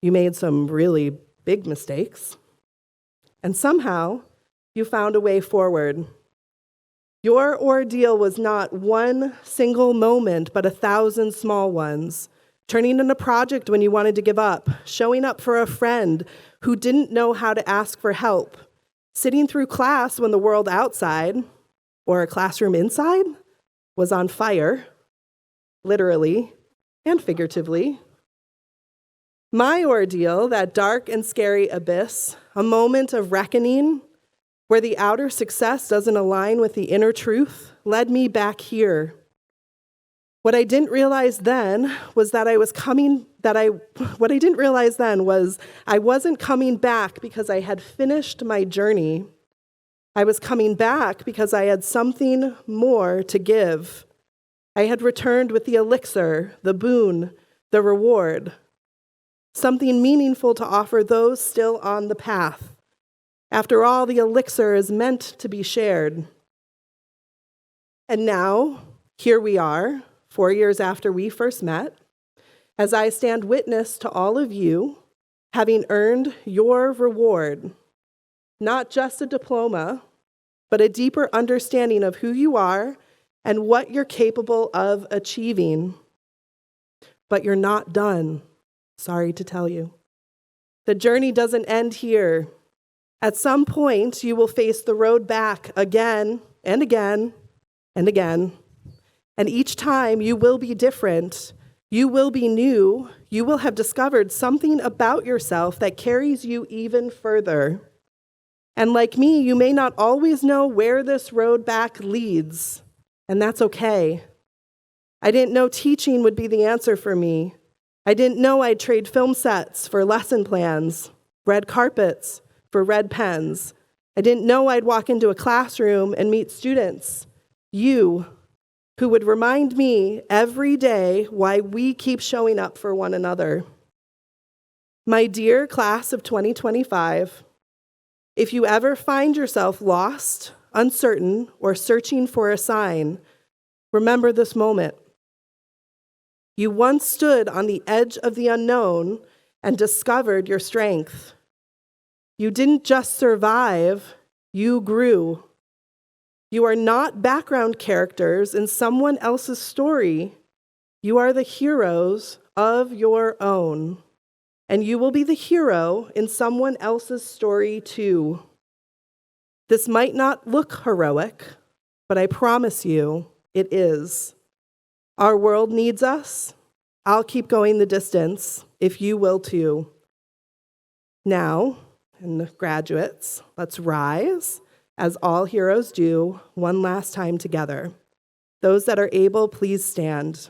Speaker 11: you made some really big mistakes, and somehow you found a way forward. Your ordeal was not one single moment, but 1,000 small ones. Turning in a project when you wanted to give up, showing up for a friend who didn't know how to ask for help, sitting through class when the world outside, or a classroom inside, was on fire, literally and figuratively. My ordeal, that dark and scary abyss, a moment of reckoning, where the outer success doesn't align with the inner truth, led me back here. What I didn't realize then was I wasn't coming back because I had finished my journey. I was coming back because I had something more to give. I had returned with the elixir, the boon, the reward, something meaningful to offer those still on the path. After all, the elixir is meant to be shared. And now, here we are, 4 years after we first met, as I stand witness to all of you having earned your reward, not just a diploma, but a deeper understanding of who you are and what you're capable of achieving. But you're not done, sorry to tell you. The journey doesn't end here. At some point, you will face the road back again and again and again. And each time you will be different. You will be new. You will have discovered something about yourself that carries you even further. And like me, you may not always know where this road back leads, and that's okay. I didn't know teaching would be the answer for me. I didn't know I'd trade film sets for lesson plans, red carpets for red pens. I didn't know I'd walk into a classroom and meet students, you, who would remind me every day why we keep showing up for one another. My dear class of 2025, if you ever find yourself lost, uncertain, or searching for a sign, remember this moment. You once stood on the edge of the unknown and discovered your strength. You didn't just survive, you grew. You are not background characters in someone else's story. You are the heroes of your own. And you will be the hero in someone else's story too. This might not look heroic, but I promise you it is. Our world needs us. I'll keep going the distance if you will too. Now, and the graduates, let's rise, as all heroes do, one last time together. Those that are able, please stand.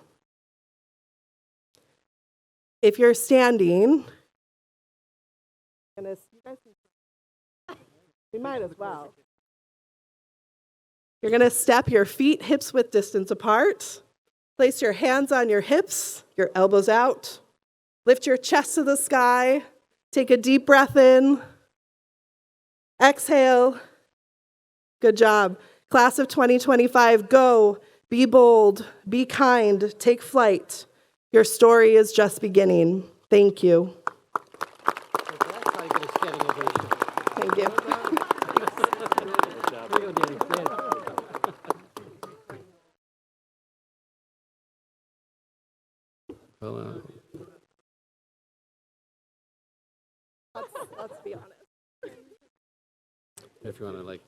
Speaker 11: If you're standing, we might as well. You're going to step your feet hips width distance apart. Place your hands on your hips, your elbows out. Lift your chest to the sky. Take a deep breath in. Exhale. Good job. Class of 2025, go. Be bold. Be kind. Take flight. Your story is just beginning. Thank you. Thank you.
Speaker 1: Well,
Speaker 11: Let's be honest.
Speaker 1: if you want to like.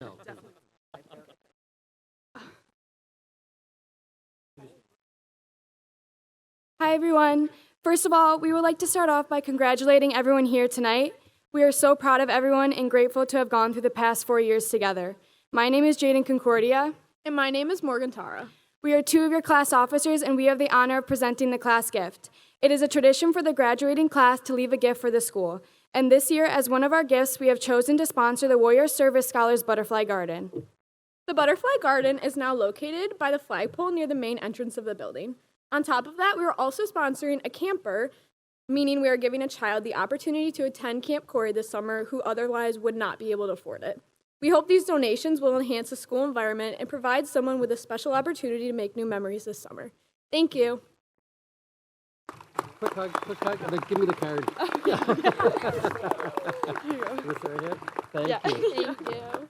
Speaker 1: No.
Speaker 4: Hi, everyone. First of all, we would like to start off by congratulating everyone here tonight. We are so proud of everyone and grateful to have gone through the past 4 years together. My name is Jaden Concordia.
Speaker 12: And my name is Morgan Tara.
Speaker 4: We are two of your class officers, and we have the honor of presenting the class gift. It is a tradition for the graduating class to leave a gift for the school. And this year, as one of our gifts, we have chosen to sponsor the Warrior Service Scholars Butterfly Garden.
Speaker 12: The butterfly garden is now located by the flagpole near the main entrance of the building. On top of that, we are also sponsoring a camper, meaning we are giving a child the opportunity to attend Camp Corey this summer who otherwise would not be able to afford it. We hope these donations will enhance the school environment and provide someone with a special opportunity to make new memories this summer. Thank you.
Speaker 1: Quick hug, and then give me the card. Thank you.
Speaker 12: Thank you.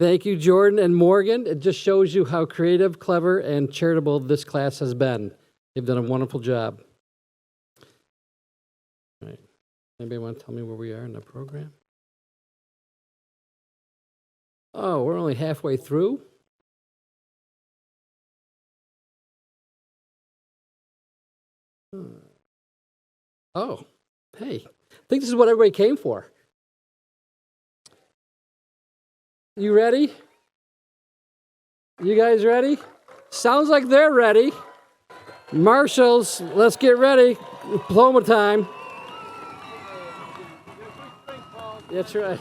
Speaker 1: Thank you, Jordan and Morgan. It just shows you how creative, clever, and charitable this class has been. They've done a wonderful job. All right. Anybody want to tell me where we are in the program? Oh, we're only halfway through. Oh, hey, I think this is what everybody came for. You ready? You guys ready? Sounds like they're ready. Marshals, let's get ready. Diploma time. That's right.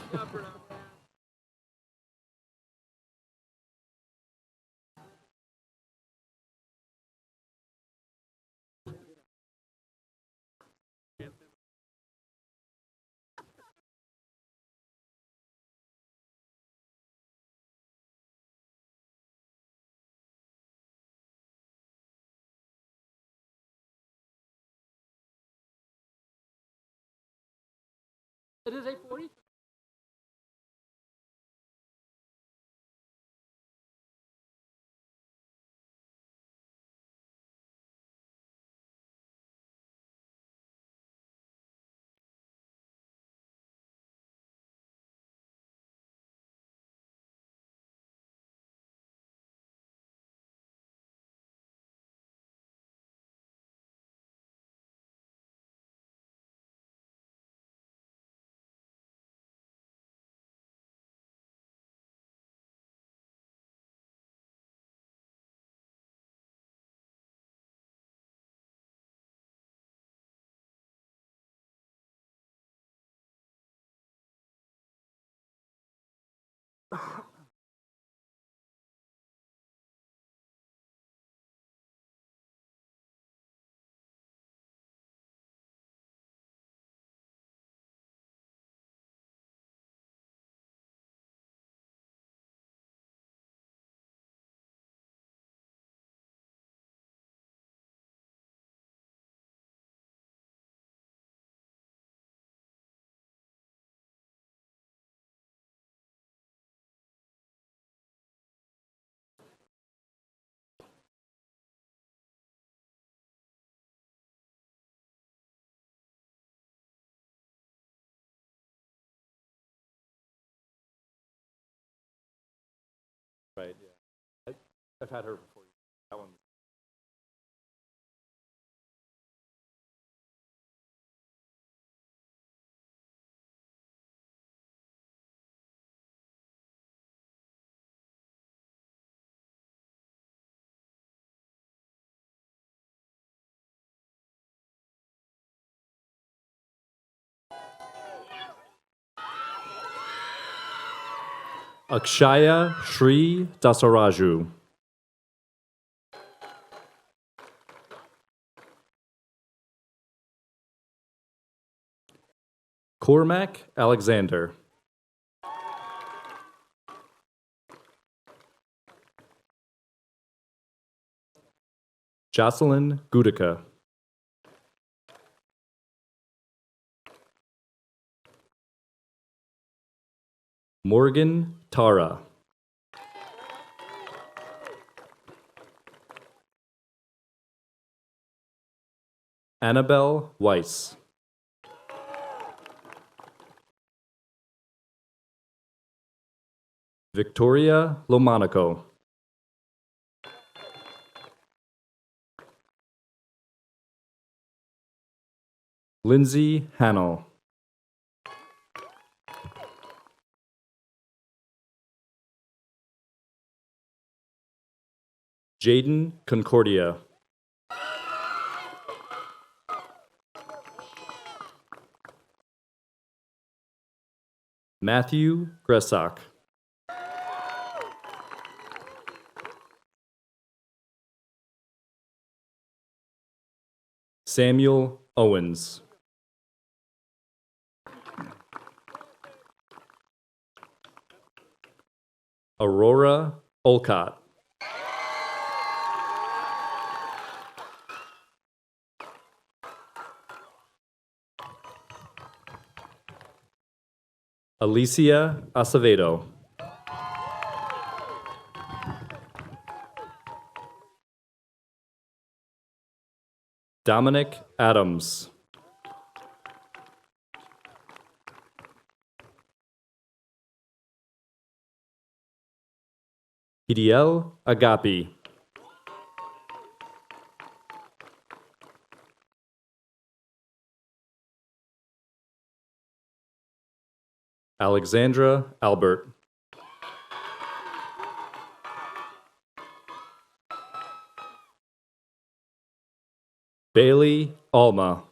Speaker 1: It is 8:40.
Speaker 13: Right, yeah. I've had her before. That one. Akshaya Shri Dasaraju. Cormac Alexander. Jocelyn Gudica. Morgan Tara. Annabelle Weiss. Victoria Lomanico. Lindsay Hannell. Jaden Concordia. Matthew Gresock. Samuel Owens. Aurora Olcott. Alicia Acevedo. Dominic Adams. Hidiel Agapi. Alexandra Albert. Bailey Alma.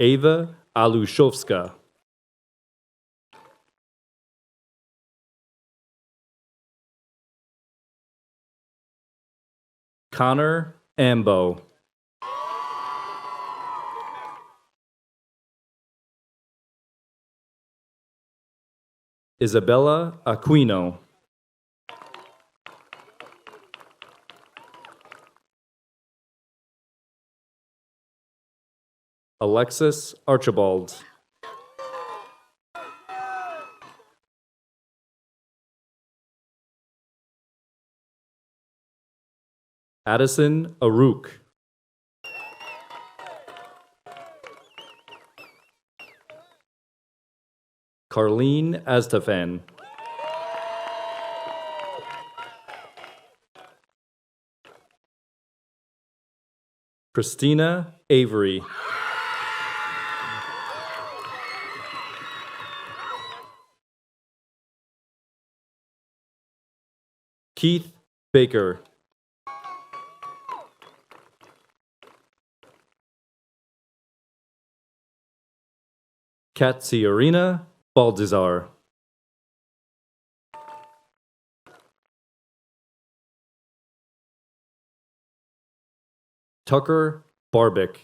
Speaker 13: Ava Alushowska. Connor Ambo. Isabella Aquino. Alexis Archibald. Addison Aruk. Carlene Astafan. Christina Avery. Keith Baker. Katsiarina Baldizar. Tucker Barbick.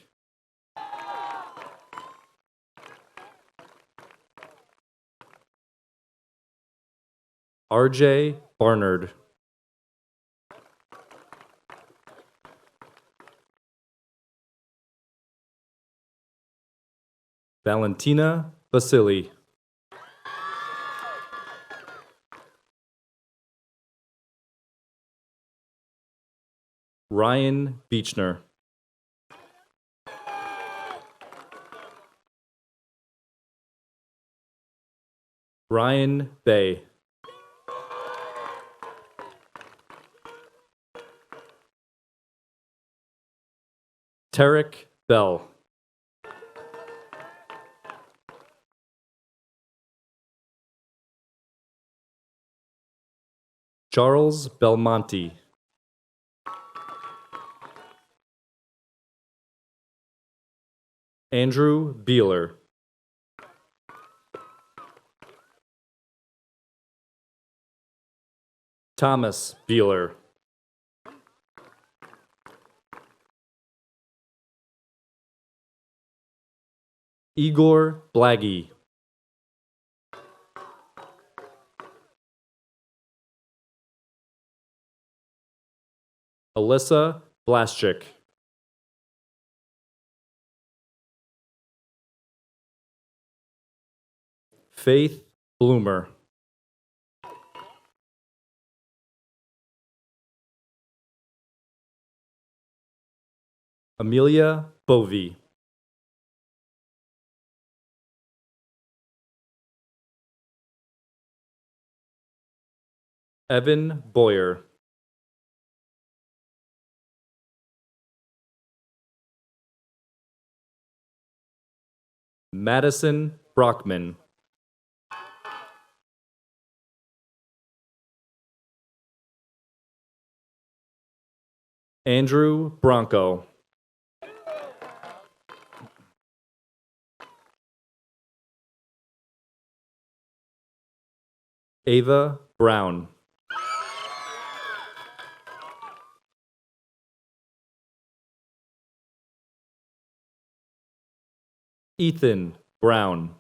Speaker 13: RJ Barnard. Valentina Vasily. Ryan Beechner. Ryan Bay. Tarek Bell. Charles Belmonte. Andrew Beeler. Thomas Beeler. Igor Blaggy. Alyssa Blaschik. Faith Bloomer. Amelia Bovey. Evan Boyer. Madison Brockman. Andrew Bronco. Ava Brown. Ethan Brown.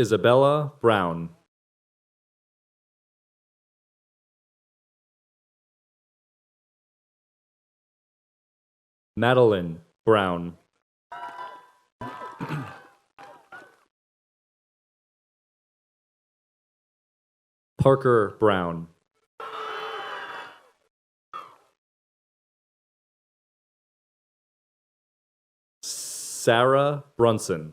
Speaker 13: Isabella Brown. Madeline Brown. Parker Brown. Sarah Brunson.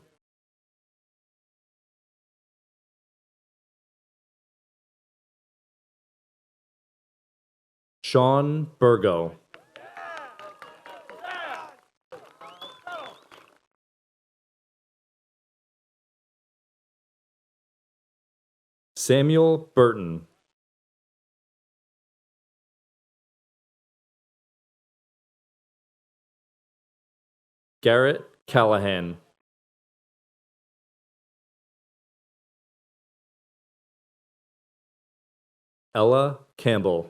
Speaker 13: Sean Burgo. Samuel Burton. Garrett Callahan. Ella Campbell.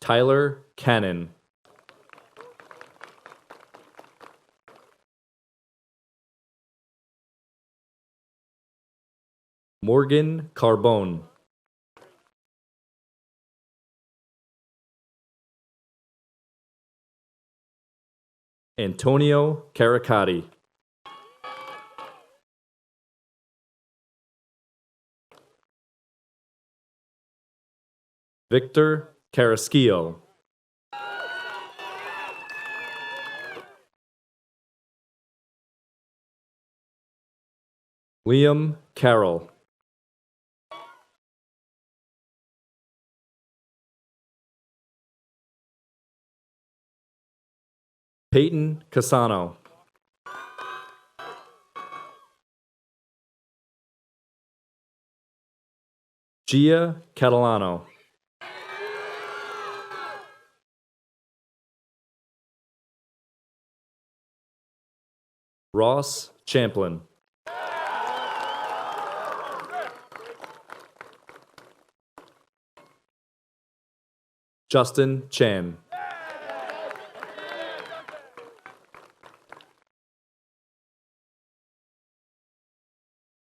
Speaker 13: Tyler Cannon. Morgan Carbone. Antonio Caracati. Victor Carrasquillo. Liam Carroll. Peyton Casano. Gia Catalano. Ross Champlin. Justin Chan.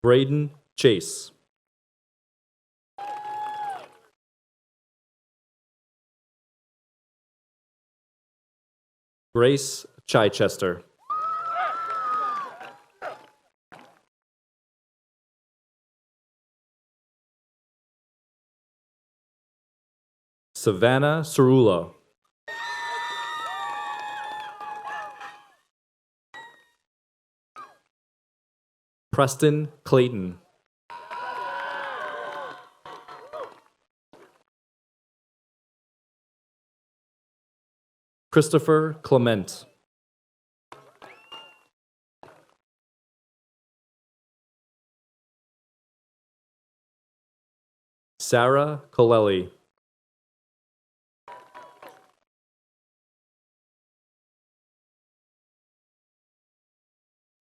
Speaker 13: Braden Chase. Grace Chichester. Savannah Cerula. Preston Clayton. Christopher Clement. Sarah Colelli.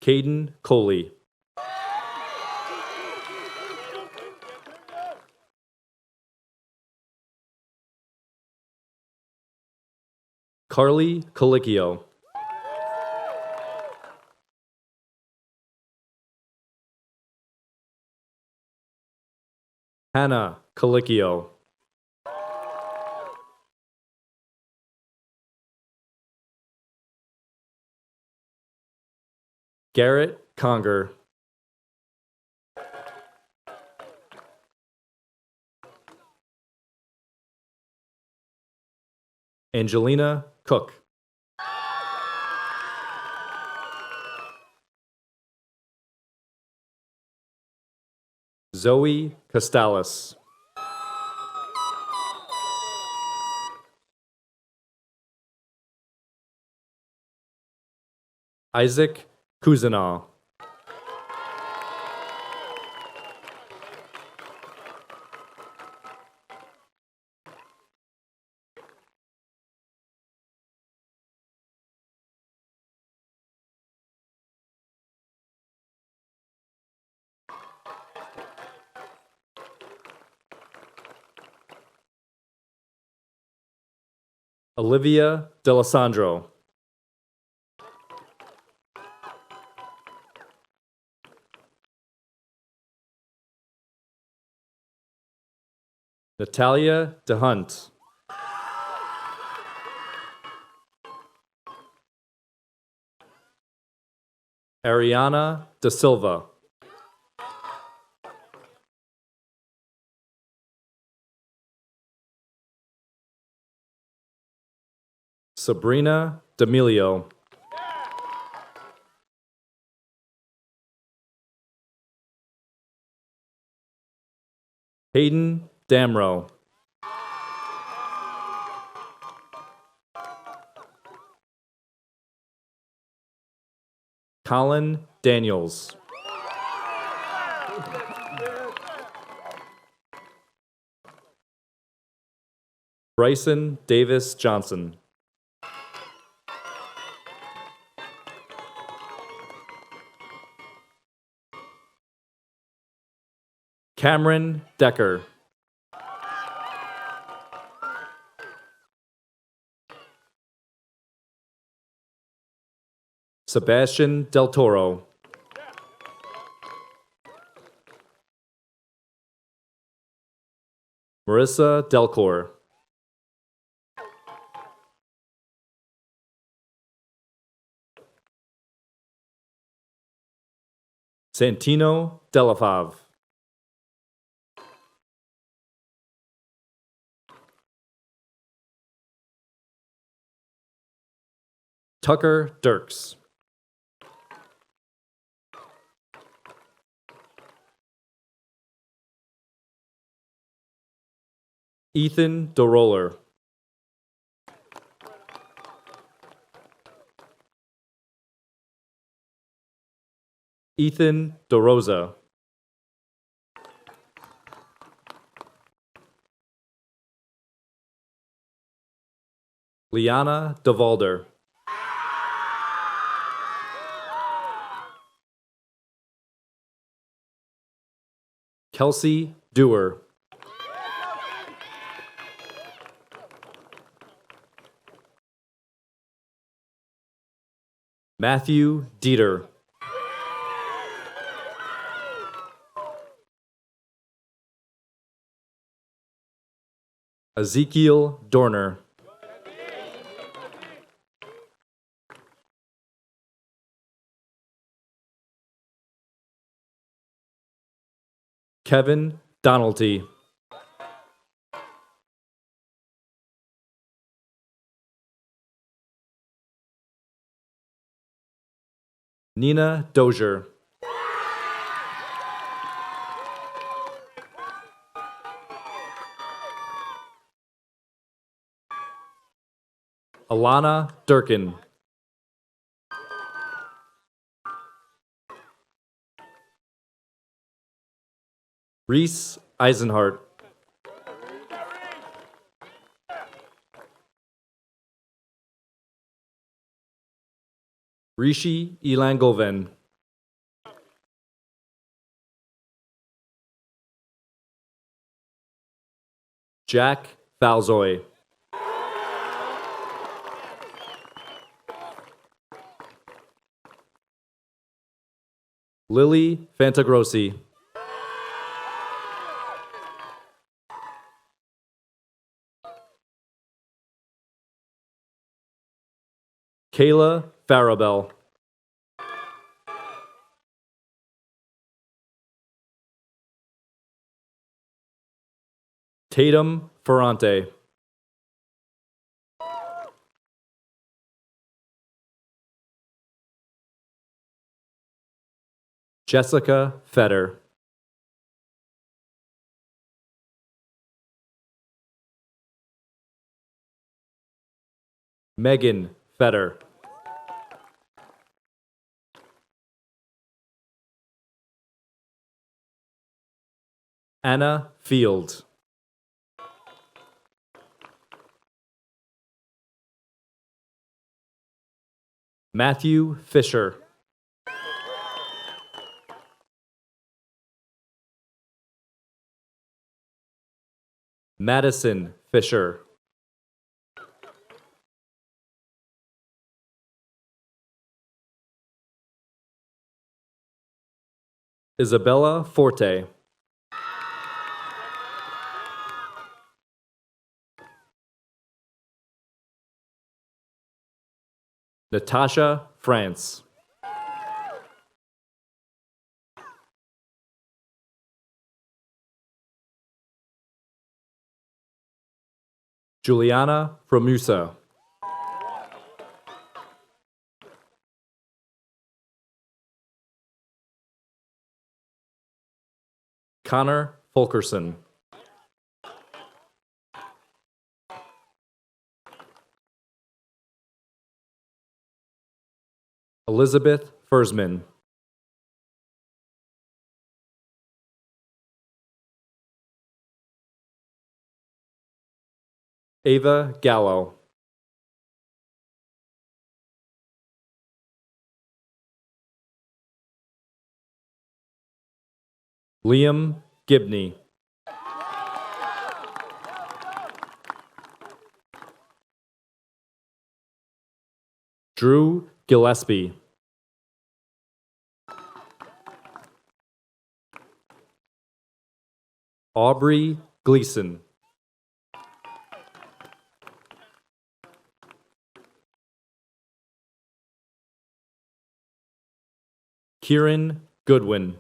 Speaker 13: Caden Coley. Carly Colicchio. Hannah Colicchio. Garrett Conger. Angelina Cook. Zoe Costales. Isaac Cousinal. Olivia D'Alessandro. Natalia DeHunt. Ariana Da Silva. Sabrina D'Amelio. Hayden Damrow. Colin Daniels. Bryson Davis Johnson. Cameron Decker. Sebastian Del Toro. Marissa Delcor. Santino Delafave. Tucker Dirks. Ethan DeRoller. Ethan DeRosa. Liana DeValder. Kelsey Dewar. Matthew Dieter. Ezekiel Dorner. Kevin Donalty. Nina Dozier. Alana Durkin. Reese Eisenhart. Rishi Ilangoven. Jack Falzoy. Lily Fantagrossi. Kayla Farabell. Tatum Ferrante. Jessica Fetter. Megan Fetter. Anna Field. Matthew Fisher. Madison Fisher. Isabella Forte. Natasha France. Juliana Framusa. Connor Fulkerson. Elizabeth Fersman. Ava Gallo. Liam Gibney. Drew Gillespie. Aubrey Gleason. Kieran Goodwin.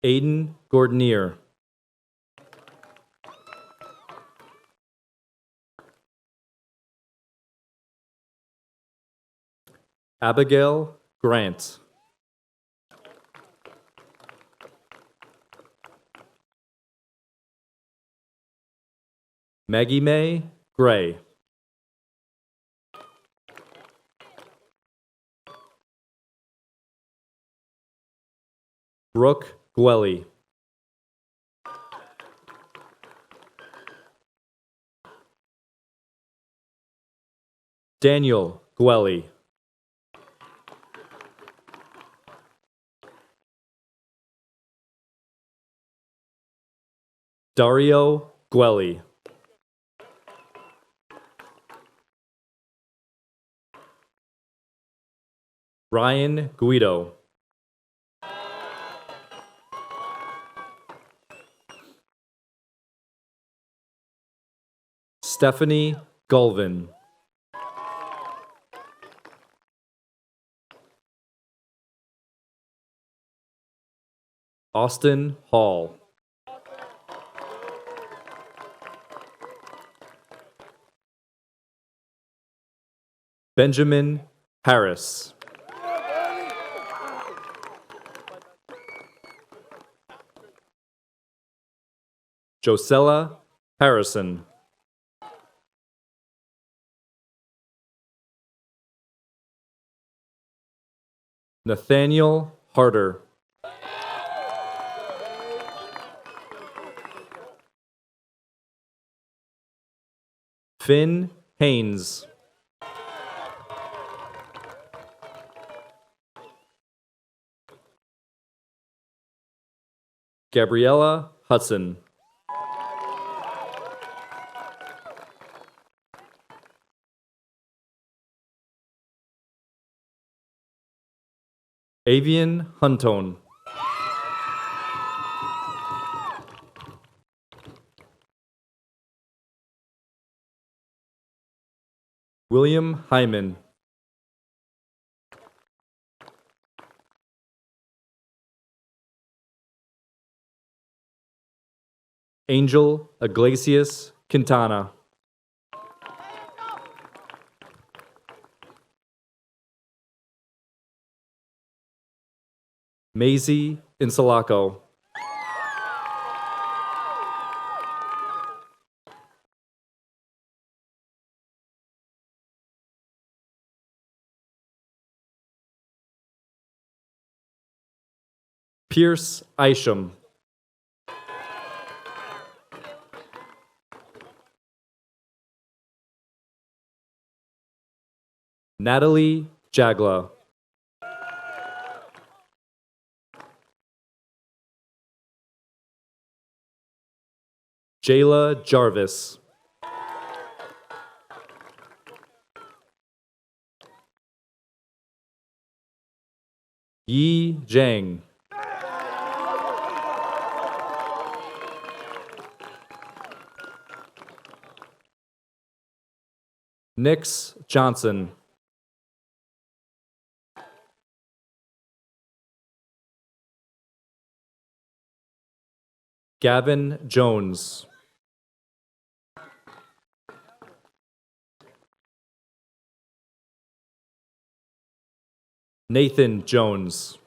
Speaker 13: Aiden Gordonier. Abigail Grant. Maggie Mae Gray. Brooke Gwelly. Daniel Gwelly. Dario Gwelly. Ryan Guido. Stephanie Gulvin. Austin Hall. Benjamin Harris. Josella Harrison. Nathaniel Harder. Finn Haynes. Gabriella Hudson. Avian Huntone. William Hyman. Angel Iglesias Quintana. Maisie Insalaco. Pierce Isham. Natalie Jagla. Jayla Jarvis. Yi Zhang. Nix Johnson. Gavin Jones. Nathan Jones.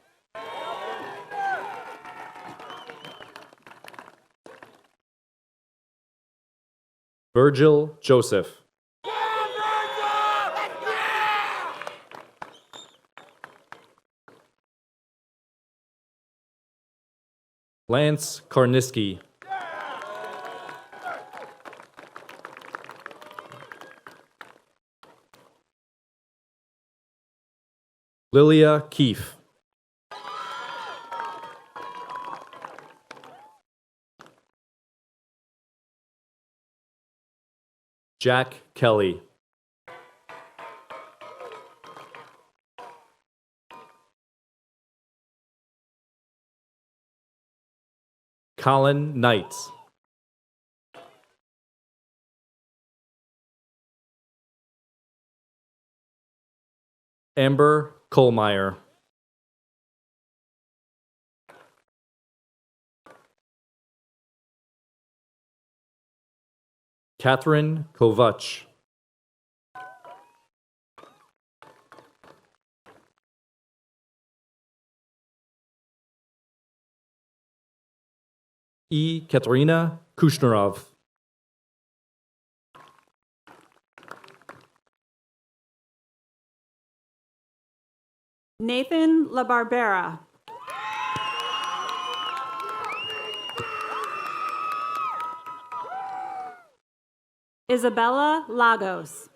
Speaker 13: Virgil Joseph. Lance Karniski. Lilia Keefe. Jack Kelly. Colin Knight. Amber Kohlmeyer. Catherine Kovach. Katerina Kushnerov.
Speaker 14: Nathan LaBarbera. Isabella Lagos.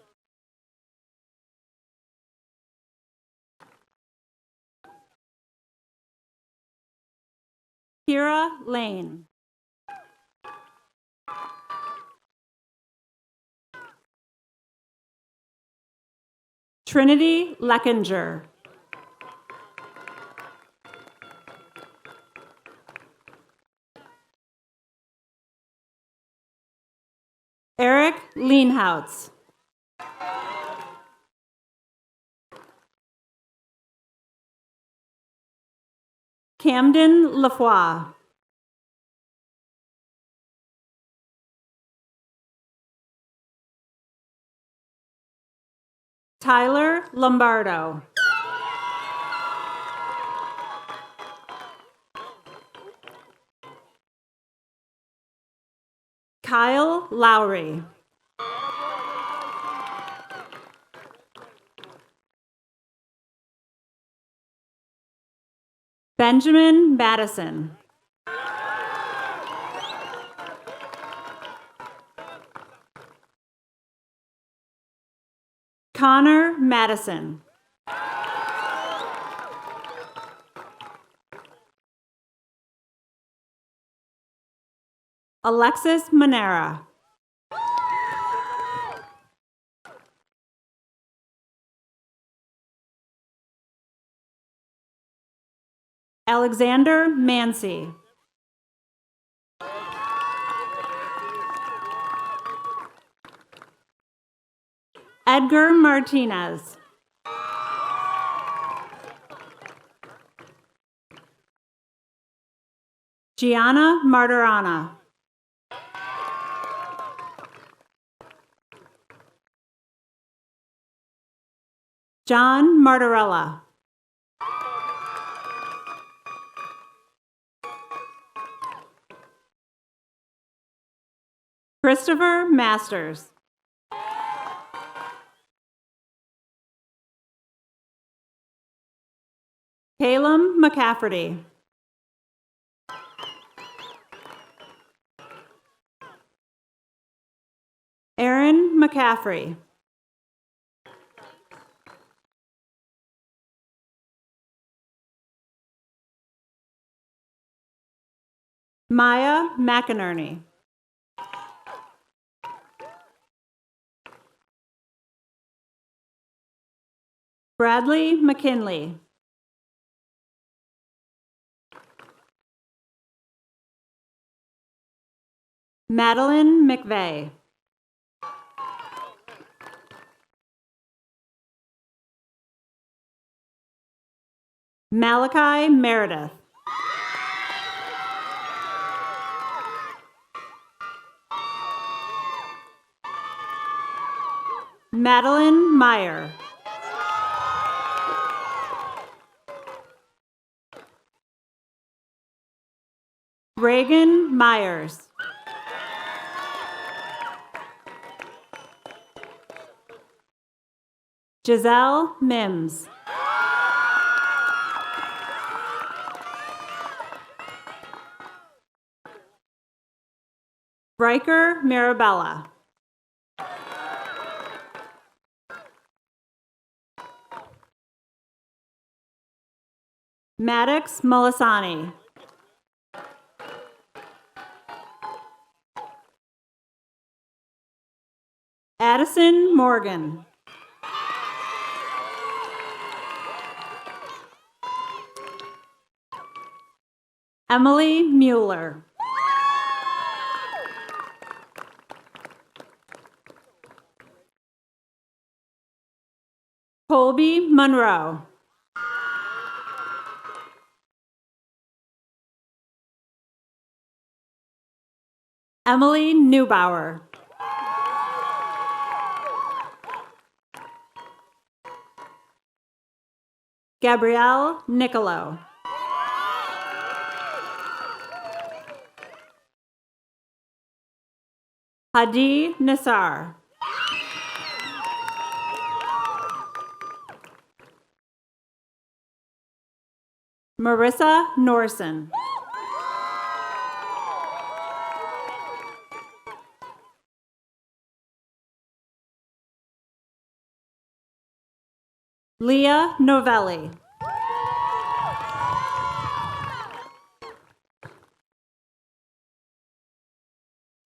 Speaker 14: Kira Lane. Trinity Leckinger. Eric Leanhoutz. Camden Lafoy. Tyler Lombardo. Kyle Lowry. Benjamin Madison. Connor Madison. Alexis Monera. Alexander Mancy. Edgar Martinez. Gianna Martirana. John Martirella. Christopher Masters. Calum McCafferty. Aaron McCaffrey. Maya McInerney. Bradley McKinley. Madeline McVeigh. Malachi Meredith. Madeline Meyer. Reagan Myers. Giselle Mims. Riker Mirabella. Maddox Molisani. Addison Morgan. Emily Mueller. Colby Monroe. Emily Neubauer. Gabrielle Nicolo. Hadi Nassar. Marissa Norson. Leah Novelli.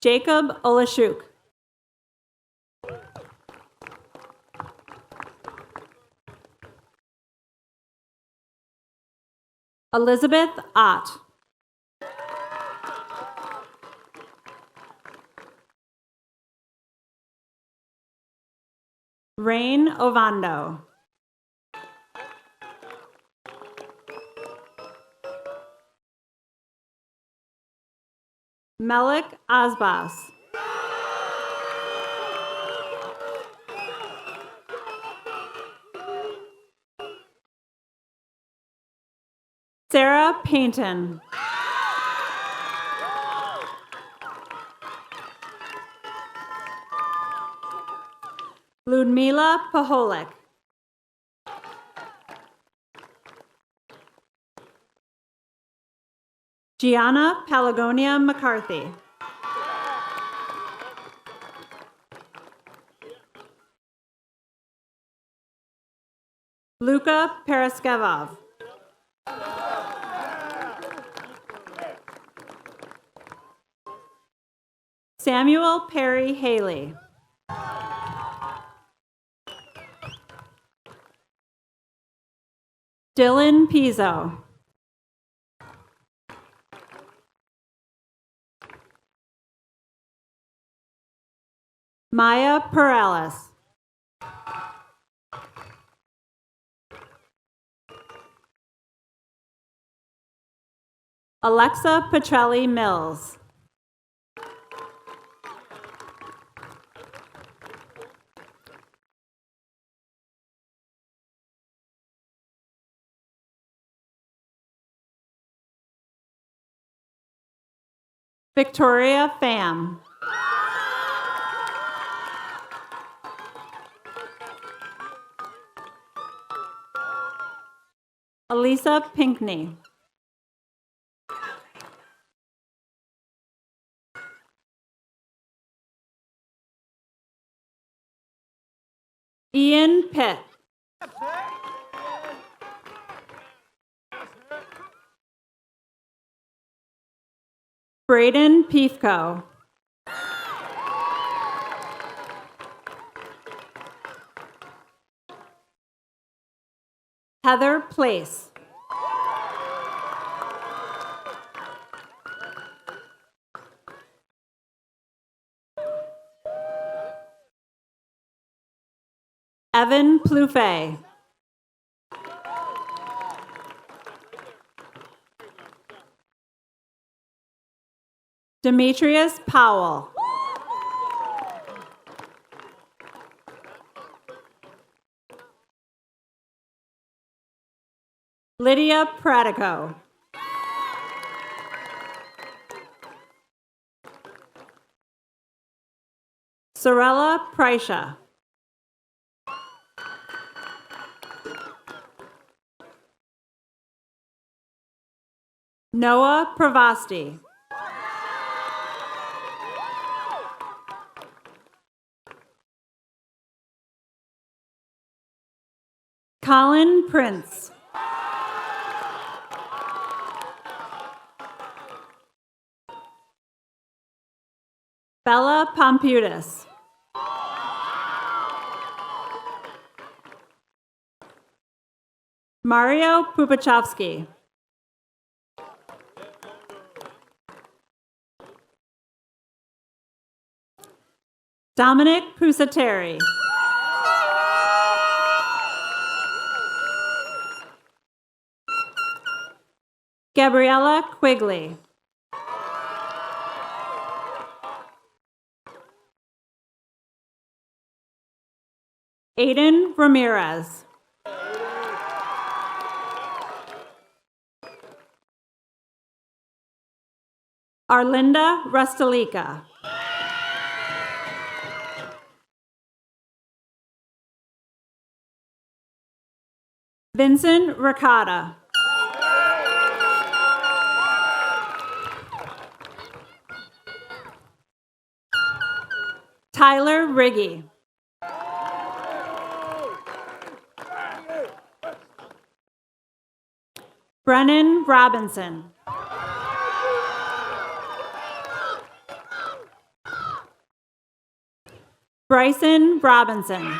Speaker 14: Jacob Olashuk. Elizabeth Ott. Rain Ovando. Melik Asbas. Sarah Paynton. Ludmila Paholik. Gianna Pelagonia McCarthy. Luka Paraskevov. Samuel Perry Haley. Dylan Pizzo. Maya Perales. Alexa Petrelli Mills. Victoria Pham. Elisa Pinkney. Ian Pitt. Braden Piefko. Heather Place. Evan Plouffe. Demetrius Powell. Lydia Pratico. Sorella Preisha. Noah Pravasti. Colin Prince. Bella Pomputis. Mario Pupachovsky. Dominic Pusateri. Gabriella Quigley. Aiden Ramirez. Arlinda Restalica. Vincent Ricotta. Tyler Riggy. Brennan Robinson. Bryson Robinson.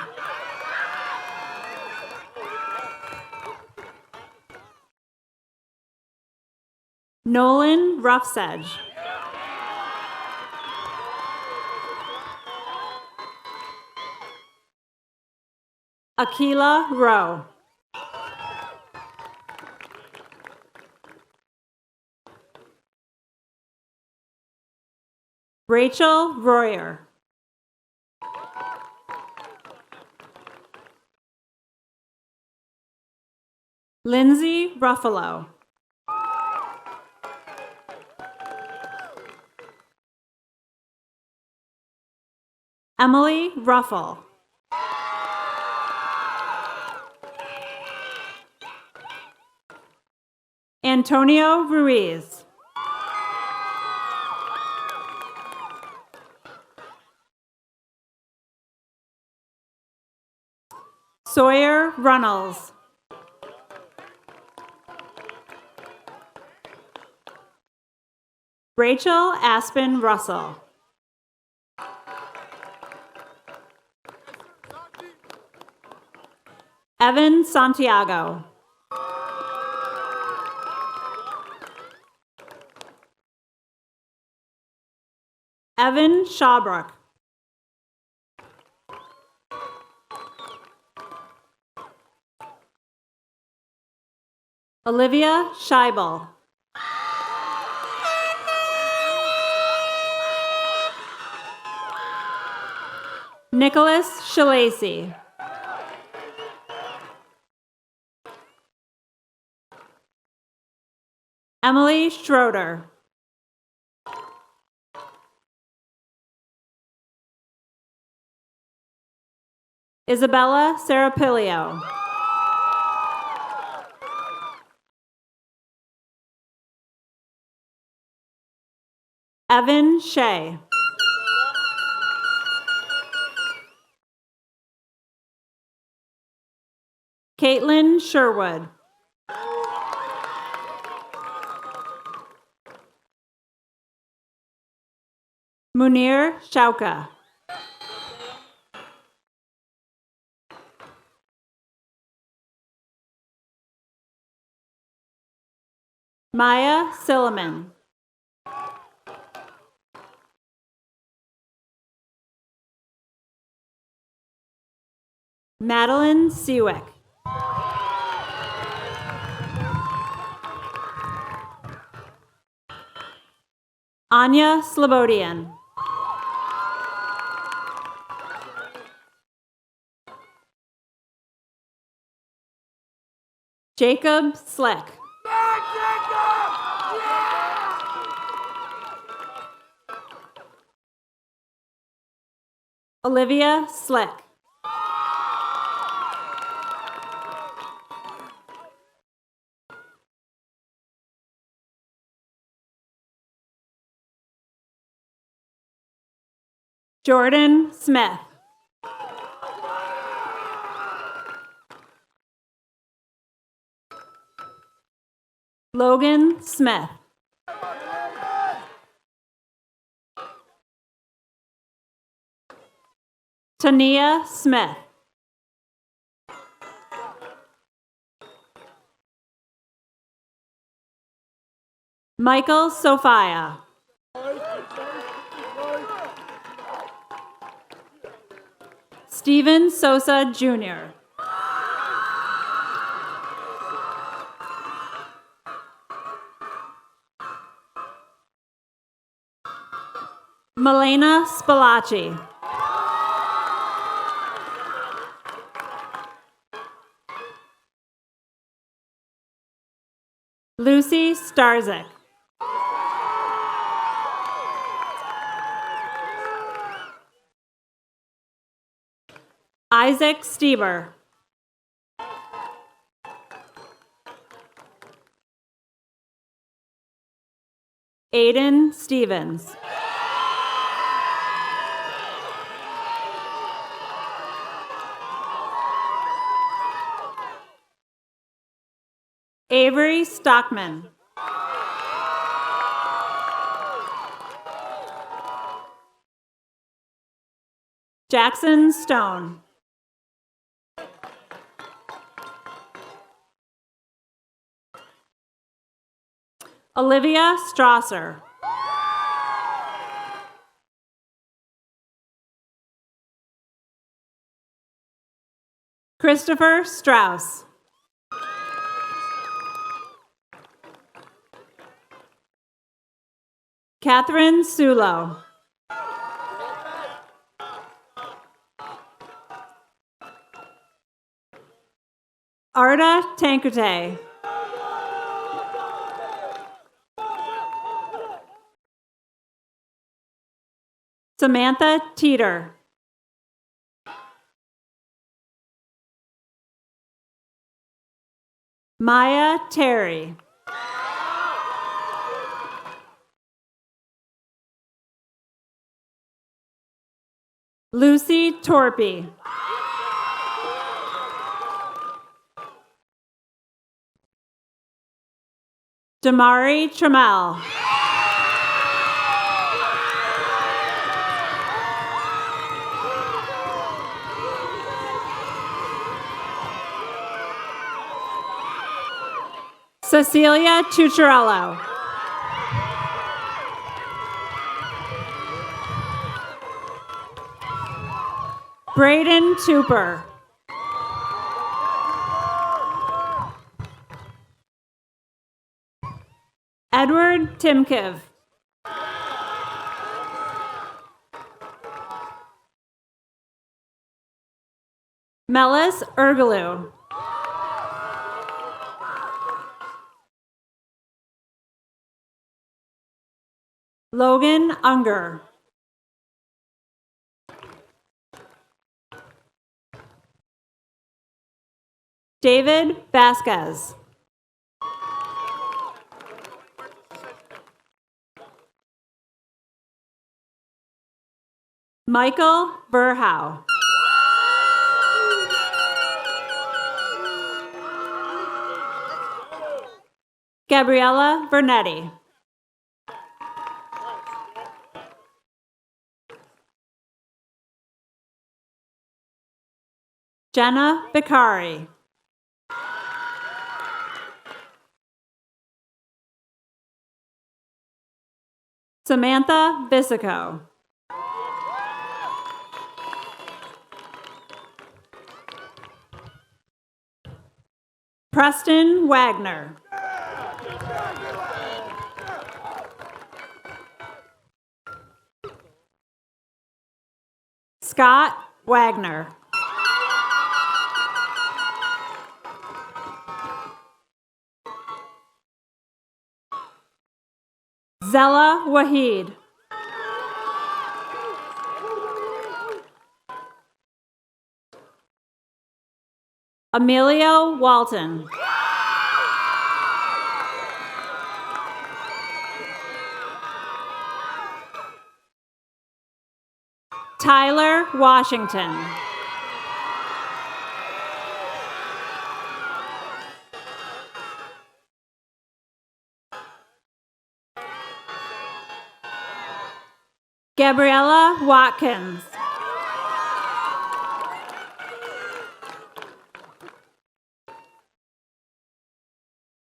Speaker 14: Nolan Ruffsedge. Akila Rowe. Rachel Royer. Lindsay Ruffalo. Emily Ruffle. Antonio Ruiz. Sawyer Runnels. Rachel Aspen Russell. Evan Santiago. Evan Shawbrook. Olivia Scheibel. Nicholas Shalacy. Emily Schroeder. Isabella Serapilio. Evan Shea. Caitlin Sherwood. Munir Shauka. Maya Silliman. Madeline Seawick. Anya Slobodian. Jacob Sleck. Olivia Sleck. Jordan Smith. Logan Smith. Tania Smith. Michael Sophia. Steven Sosa Jr. Milena Spalacci. Lucy Starzik. Isaac Stieber. Aiden Stevens. Avery Stockman. Jackson Stone. Olivia Strasser. Christopher Strauss. Catherine Sulo. Arda Tankute. Samantha Teeter. Maya Terry. Lucy Torpy. Damari Trammell. Cecilia Tucciarello. Braden Tupper. Edward Timkiv. Melis Ergaloo. Logan Unger. David Vasquez. Michael Verhow. Gabriella Vernetti. Jenna Beccari. Samantha Visico. Preston Wagner. Scott Wagner. Zella Wahid. Emilio Walton. Tyler Washington. Gabriella Watkins.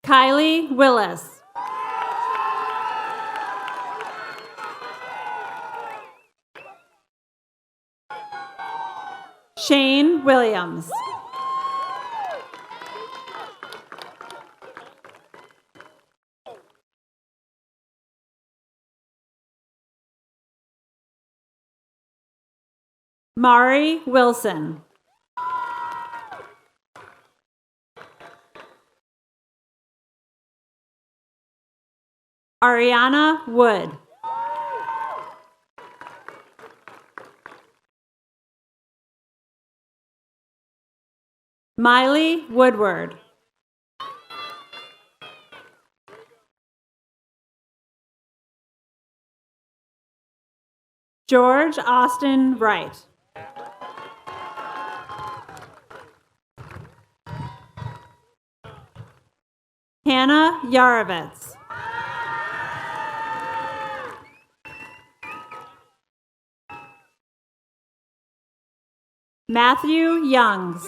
Speaker 14: Kylie Willis. Shane Williams. Mari Wilson. Ariana Wood. Miley Woodward. George Austin Wright. Hannah Yarovitz. Matthew Youngs.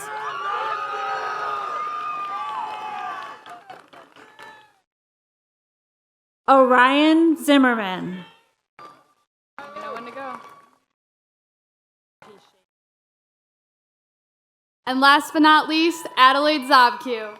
Speaker 14: Orion Zimmerman.
Speaker 12: You know when to go.
Speaker 15: And last but not least, Adelaide Zobku.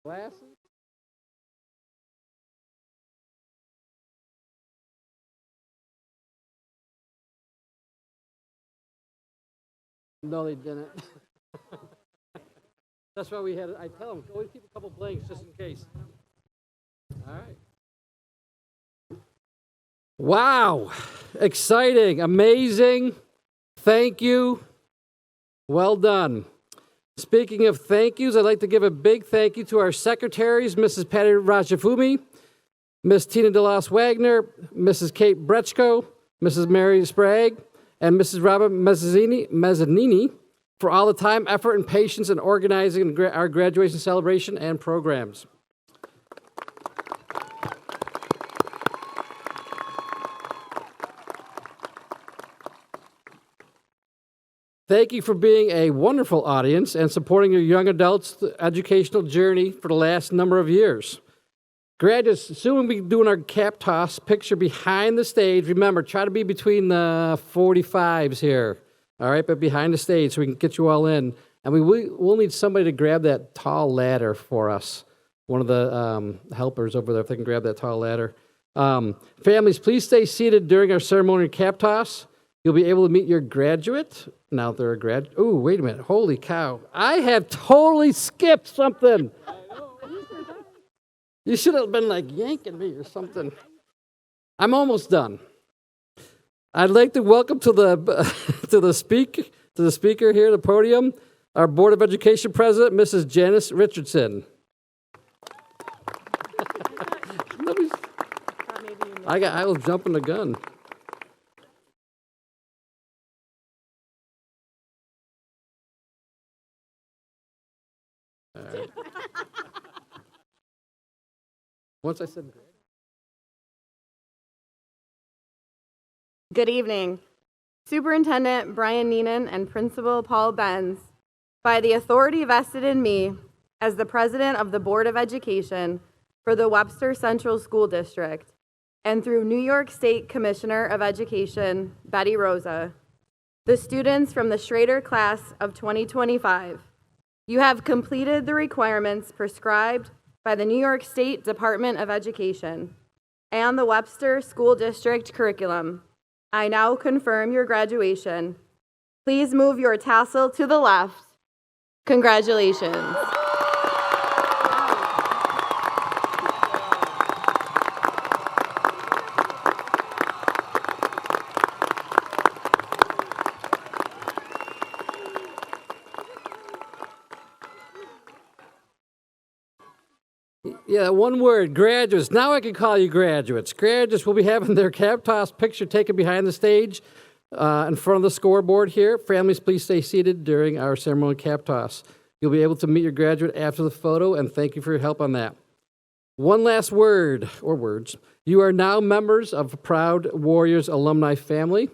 Speaker 1: Glasses? No, they didn't. That's why we had, I tell them, always keep a couple blanks just in case. All right. Wow. Exciting. Amazing. Thank you. Well done. Speaking of thank yous, I'd like to give a big thank you to our secretaries, Mrs. Patty Rajafumi, Ms. Tina DeLoss Wagner, Mrs. Kate Brechko, Mrs. Mary Sprague, and Mrs. Robert Mezzanini for all the time, effort, and patience in organizing our graduation celebration and programs. Thank you for being a wonderful audience and supporting your young adults' educational journey for the last number of years. Graduates, soon we'll be doing our cap toss picture behind the stage. Remember, try to be between the 45s here, all right, but behind the stage so we can get you all in. And we'll need somebody to grab that tall ladder for us, one of the helpers over there, if they can grab that tall ladder. Families, please stay seated during our ceremony cap toss. You'll be able to meet your graduate. Now they're a grad. Oh, wait a minute. Holy cow. I have totally skipped something. You should have been like yanking me or something. I'm almost done. I'd like to welcome to the speaker here at the podium, our Board of Education President, Mrs. Janice Richardson. I was jumping the gun. All right. Once I said
Speaker 16: Good evening. Superintendent Brian Neenan and Principal Paul Benz, by the authority vested in me as the President of the Board of Education for the Webster Central School District, and through New York State Commissioner of Education Betty Rosa, the students from the Schroeder class of 2025, you have completed the requirements prescribed by the New York State Department of Education and the Webster School District curriculum. I now confirm your graduation. Please move your tassel to the left. Congratulations.
Speaker 1: Yeah, one word, graduates. Now I can call you graduates. Graduates will be having their cap toss picture taken behind the stage in front of the scoreboard here. Families, please stay seated during our ceremonial cap toss. You'll be able to meet your graduate after the photo, and thank you for your help on that. One last word, or words. You are now members of Proud Warriors alumni family,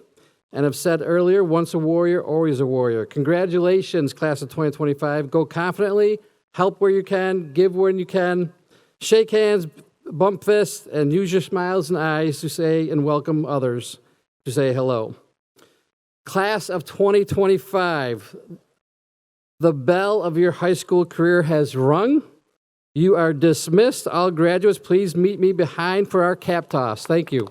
Speaker 1: and have said earlier, once a warrior, always a warrior. Congratulations, class of 2025. Go confidently, help where you can, give when you can, shake hands, bump fists, and use your smiles and eyes to say and welcome others to say hello. Class of 2025, the bell of your high school career has rung. You are dismissed. All graduates, please meet me behind for our cap toss. Thank you.